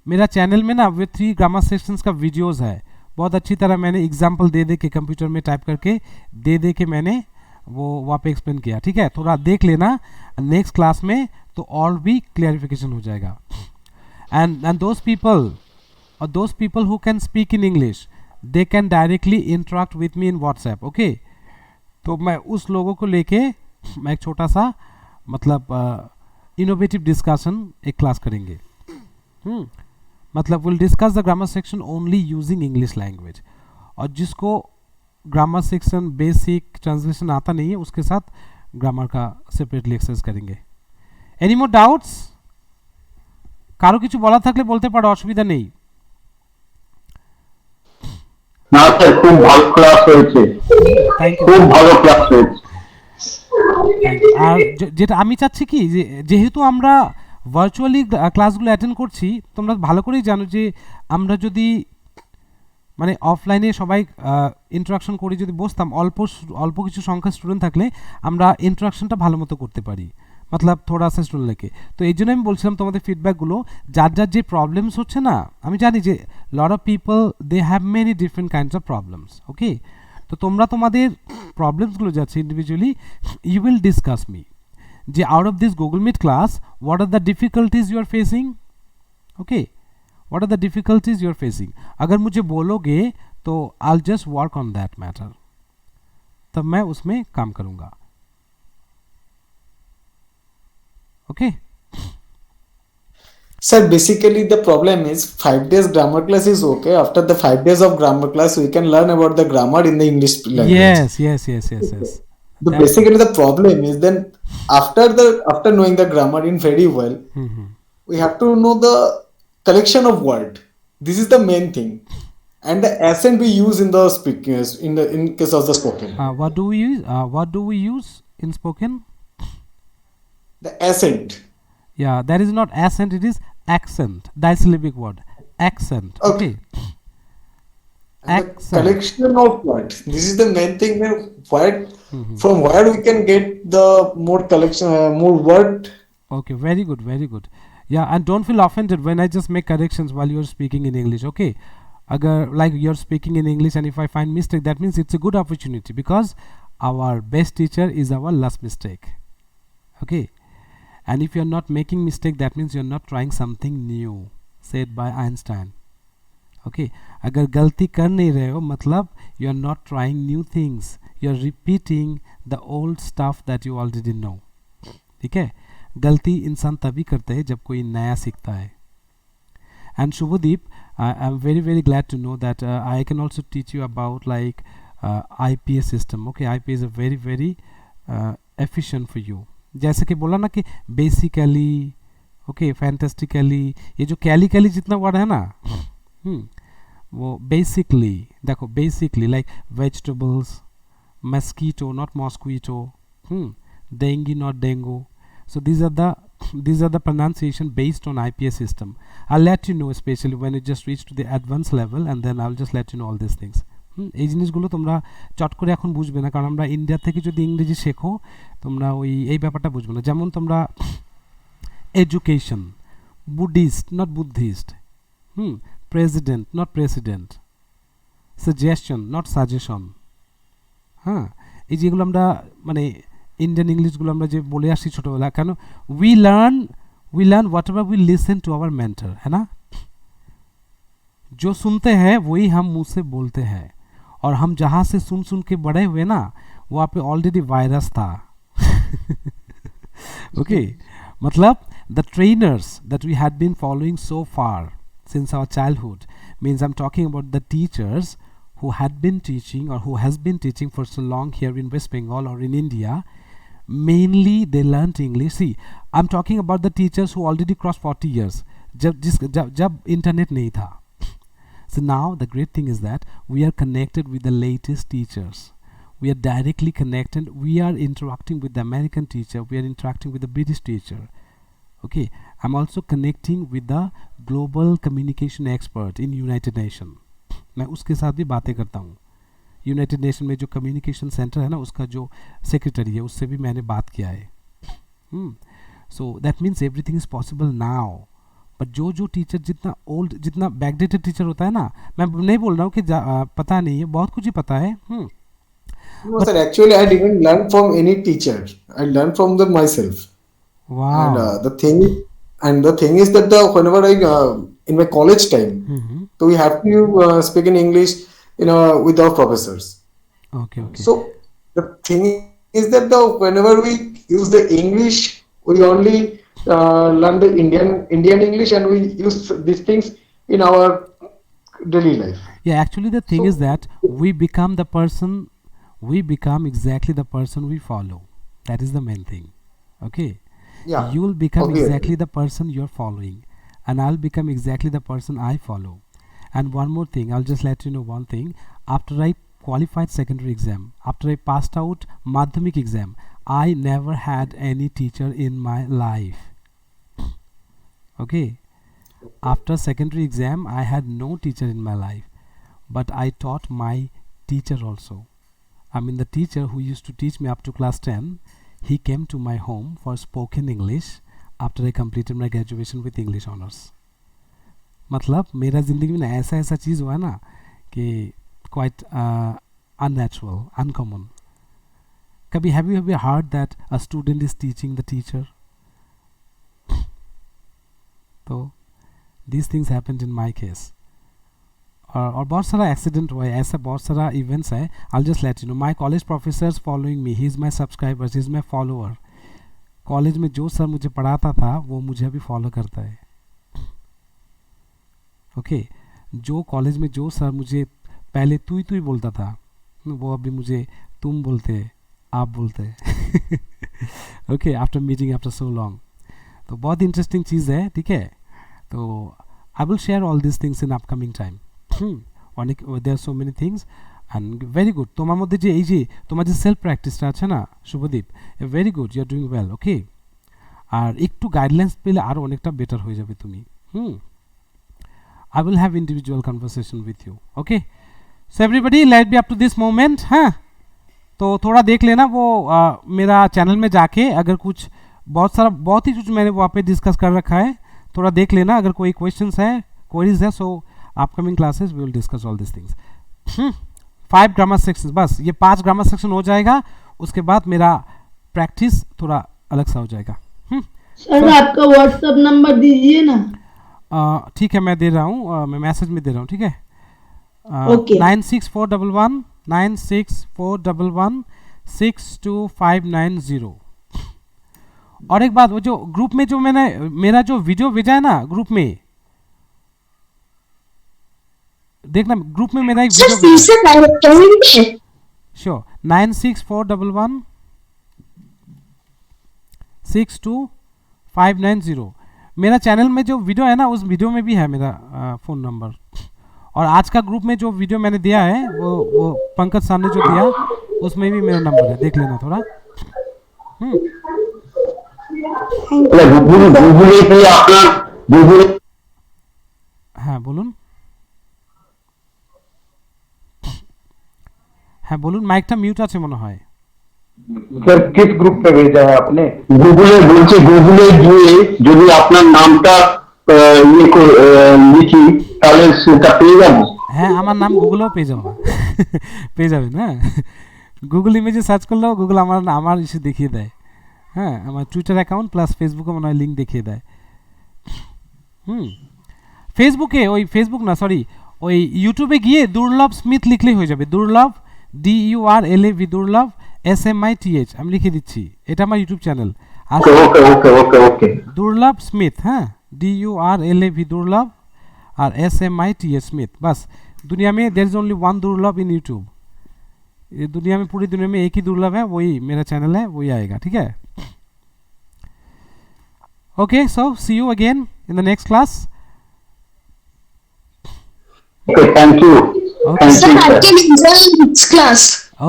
Speaker 1: मेरा चैनल में ना वो 3 ग्रामर सेक्शंस का वीडियोस है. बहुत अच्छी तरह मैंने एग्जांपल दे के कंप्यूटर में टाइप करके दे के मैंने वो वहाँ पे एक्सप्लेन किया. ठीक है, थोड़ा देख लेना नेक्स्ट क्लास में, तो और भी क्लियरिफिकेशन हो जाएगा. And those people who can speak in English, they can directly interact with me in WhatsApp. Okay, तो मैं उस लोगों को लेके मैं एक छोटा सा मतलब इनोवेटिव डिस्कशन एक क्लास करेंगे. मतलब will discuss the grammar section only using English language, और जिसको ग्रामर सेक्शन बेसिक ट्रांसलेशन आता नहीं है उसके साथ ग्रामर का सेपरेटली एक्सरसाइज करेंगे. Any more doubts? কারো কিছু বলা থাকলে বলতে পারো, অসুবিধা নেই.
Speaker 14: না স্যার, খুব ভালো ক্লাস হয়েছে, খুব ভালো ক্লাস হয়েছে.
Speaker 1: আর যেটা আমি চাচ্ছি কি, যেহেতু আমরা ভার্চুয়ালি ক্লাসগুলো অ্যাটেন্ড করছি, তোমরা ভালো করেই জানো যে আমরা যদি মানে অফলাইনে সবাই ইন্টারাকশন করে যদি বসতাম, অল্প কিছু সংখ্যা স্টুডেন্ট থাকলে আমরা ইন্টারাকশনটা ভালো মতো করতে পারি, मतलब थोड़ा सा स्टूडेंट लेके. तो এই জন্য আমি বলছিলাম তোমাদের ফিডব্যাকগুলো, যার যে প্রবলেমস হচ্ছে না, আমি জানি যে lot of people they have many different kinds of problems. Okay, তো তোমরা তোমাদের প্রবলেমসগুলো যাচ্ছে individually you will discuss me যে out of this Google Meet class what are the difficulties you are facing. Okay, what are the difficulties you are facing. अगर मुझे बोलोगे तो I will just work on that matter, तब मैं उसमें काम करूँगा. Okay.
Speaker 12: Sir, basically the problem is 5 days grammar class is okay. After the 5 days of grammar class, we can learn about the grammar in the English language.
Speaker 1: Yes.
Speaker 12: Basically the problem is then after knowing the grammar in very well, we have to know the collection of word. This is the main thing, and the accent we use in the speaking in case of the spoken.
Speaker 1: What do we use in spoken?
Speaker 12: The accent.
Speaker 1: Yeah, that is not accent, it is accent. Disyllabic word. Accent. Okay. Accent.
Speaker 12: Collection of words. This is the main thing. From where we can get the more collection, more word.
Speaker 1: Okay, very good. Yeah, and don't feel offended when I just make corrections while you're speaking in English. Okay, agar like you're speaking in English and if I find mistake, that means it's a good opportunity because our best teacher is our last mistake. Okay. and if you're not making mistake, that means you're not trying something new, said by Einstein. Okay, अगर गलती कर नहीं रहे हो मतलब you are not trying new things, you are repeating the old stuff that you already know. ठीक है, गलती इंसान तभी करता है जब कोई नया सीखता है. And Shubhadeep, I'm very very glad to know that I can also teach you about like IPS system. Okay, IPS is a very very efficient for you. जैसे कि बोला ना कि basically, okay, fantastically, ये जो कैली जितना वर्ड है ना, वो basically, देखो basically like vegetables, mosquito not mosquito, dengue not dengue. So these are the pronunciation based on IPS system. I'll let you know especially when you just reach to the advanced level, and then I'll just let you know all these things. এই জিনিসগুলো তোমরা চট করে এখন বুঝবে না, কারণ আমরা ইন্ডিয়া থেকে যদি ইংরেজি শেখো তোমরা ওই এই ব্যাপারটা বুঝবে না. যেমন তোমরা education, Buddhist not Buddhist, president not president, suggestion not suggestion. হ্যাঁ, এই যেগুলো আমরা মানে ইন্ডিয়ান ইংলিশগুলো আমরা যে বলে আসছি ছোটোবেলা, কেন we learn whatever we listen to our mentor, है ना. जो सुनते हैं वही हम मुंह से बोलते हैं, और हम जहाँ से सुन के बड़े हुए ना, वहाँ पे ऑलरेडी वायरस था. ओके, मतलब the trainers that we had been following so far since our childhood, means I'm talking about the teachers who had been teaching or who has been teaching for so long here in West Bengal or in India. Mainly they learnt English. See, I'm talking about the teachers who already crossed 40 years, जब internet नहीं था. So now the great thing is that we are connected with the latest teachers. We are directly connected. We are interacting with the American teacher. We are interacting with the British teacher. Okay, I'm also connecting with the global communication expert in United Nations. मैं उसके साथ भी बातें करता हूँ. United nation में जो communication centre है ना, उसका जो सेक्रेटरी है, उससे भी मैंने बात किया है. So that means everything is possible now. But जो टीचर जितना ओल्ड, जितना बैकडेटेड टीचर होता है ना, मैं नहीं बोल रहा हूँ कि पता नहीं है, बहुत कुछ ही पता है.
Speaker 12: No, sir, actually I didn't learn from any teacher. I learned from them myself.
Speaker 1: Wow.
Speaker 12: And the thing is that whenever I in my college time, so we have to speak in English, with our professors.
Speaker 1: Okay.
Speaker 12: So the thing is that whenever we use the English, we only learn the Indian English, and we use these things in our daily life.
Speaker 1: Yeah, actually the thing is that we become exactly the person we follow. That is the main thing. Okay.
Speaker 12: Yeah.
Speaker 1: You will become exactly the person you're following, and I'll become exactly the person I follow. And one more thing, I'll just let you know one thing. After I qualified secondary exam, after I passed out madhyamik exam, I never had any teacher in my life. Okay, after secondary exam I had no teacher in my life, but I taught my teacher also. I mean the teacher who used to teach me up to class 10, he came to my home for spoken English after I completed my graduation with English honors. मतलब मेरा ज़िंदगी में ऐसा चीज़ हुआ ना कि quite unnatural, uncommon. कभी have you ever heard that a student is teaching the teacher? तो these things happened in my case. और बहुत सारा एक्सीडेंट हुआ है, ऐसा बहुत सारा इवेंट्स है. I'll just let you know. My college professors following me. He is my subscribers. He is my follower. College में जो सर मुझे पढ़ाता था वो मुझे अभी फॉलो करता है. ओके, जो कॉलेज में जो सर मुझे पहले तू ही बोलता था, वो अभी मुझे तुम बोलते, आप बोलते. Okay, after meeting after so long. तो बहुत इंटरेस्टिंग चीज़ है. ठीक है, तो I will share all this things in upcoming time. অনেক there so many things and very good. তোমার মধ্যে যে এই যে তোমার যে সেলফ প্র্যাকটিসটা আছে না Shubhadeep, very good, you are doing well. Okay, আর একটু গাইডলাইন্স পেলে আরও অনেকটা বেটার হয়ে যাবে তুমি. I will have individual conversation with you. Okay, so everybody let be up to this moment. हाँ, तो थोड़ा देख लेना वो मेरा चैनल में जाके, अगर कुछ बहुत ही कुछ मैंने वहाँ पे डिस्कस कर रखा है, थोड़ा देख लेना. अगर कोई क्वेश्चंस है, क्वेरीज है, so upcoming classes we will discuss all this things. 5 grammar sections, बस ये 5 ग्रामर सेक्शन हो जाएगा. उसके बाद मेरा प्रैक्टिस थोड़ा अलग सा हो जाएगा.
Speaker 13: सर आपका व्हाट्सएप नंबर दीजिए ना।
Speaker 1: ठीक है मैं दे रहा हूँ, मैं मैसेज में दे रहा हूँ, ठीक है।
Speaker 13: Okay.
Speaker 1: 9641964590। और एक बात, वो जो ग्रुप में जो मैंने मेरा जो वीडियो भेजा है ना ग्रुप में, देखना ग्रुप में मेरा एक
Speaker 13: सर
Speaker 1: वीडियो
Speaker 13: फिर से कहेंगे।
Speaker 1: श्योर 9641625990। मेरा चैनल में जो वीडियो है ना उस वीडियो में भी है मेरा फ़ोन नंबर। और आज का ग्रुप में जो वीडियो मैंने दिया है वो पंकज सर ने जो दिया उसमें भी मेरा नंबर है, देख लेना थोड़ा। হ্যাঁ বলুন, হ্যাঁ বলুন, মাইকটা মিউট আছে মনে হয়।
Speaker 14: सर किस ग्रुप पे भेजा है आपने? गूगले बोलছে गूगले গিয়ে যদি আপনার নামটা লিখি তাহলে সেটা পেয়ে যাবো।
Speaker 1: হ্যাঁ আমার নাম গুগলেও পেয়ে যাবে, পেয়ে যাবেন। হ্যাঁ গুগল ইমেজে সার্চ করলেও গুগল আমার ইস্যু দেখিয়ে দেয়। হ্যাঁ আমার টুইটার অ্যাকাউন্ট প্লাস ফেসবুকে মনে হয় লিঙ্ক দেখিয়ে দেয়। ফেসবুকে ওই ফেসবুক না সরি ওই ইউটিউবে গিয়ে দুর্লভ স্মিথ লিখলেই হয়ে যাবে। দুর্লভ DURLAV দুর্লভ SMITH আমি লিখে দিচ্ছি, এটা আমার ইউটিউব চ্যানেল।
Speaker 14: ওকে
Speaker 1: দুর্লভ স্মিথ, হ্যাঁ DURLAV দুর্লভ और SMITH स्मिथ। बस दुनिया में देयर इज ओनली वन दुर्लभ इन यूट्यूब। ये दुनिया में पूरी दुनिया में एक ही दुर्लभ है, वही मेरा चैनल है, वही आएगा, ठीक है। Okay so see you again in the next class.
Speaker 14: Okay thank you.
Speaker 13: Sir आपके next class.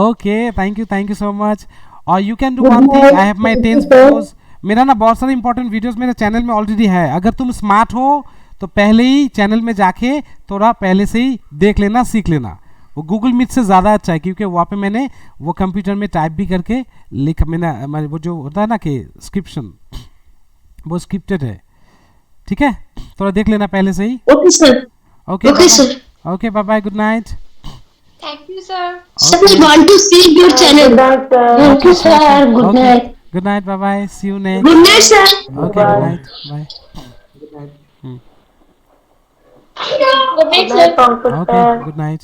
Speaker 1: Okay thank you so much. और you can do one thing, I have my 10 videos. मेरा ना बहुत सारे इंपॉर्टेंट वीडियोस मेरे channel में already है। अगर तुम स्मार्ट हो तो पहले ही चैनल में जाके थोड़ा पहले से ही देख लेना, सीख लेना। वो गूगल मीट से ज़्यादा अच्छा है क्योंकि वहाँ पे मैंने वो कंप्यूटर में टाइप भी करके मैंने वो जो होता है ना कि स्क्रिप्शन वो स्क्रिप्टेड है, ठीक है। थोड़ा देख लेना पहले से ही।
Speaker 13: Okay sir.
Speaker 1: Okay sir. Okay bye bye, good night.
Speaker 7: Thank you, sir.
Speaker 13: Sir, we want to see your channel. Thank you, sir. Good night.
Speaker 1: Good night. Bye bye. See you next.
Speaker 13: Good night, sir.
Speaker 1: Okay. Good night. Bye.
Speaker 7: Good night, sir.
Speaker 1: Okay. Good night.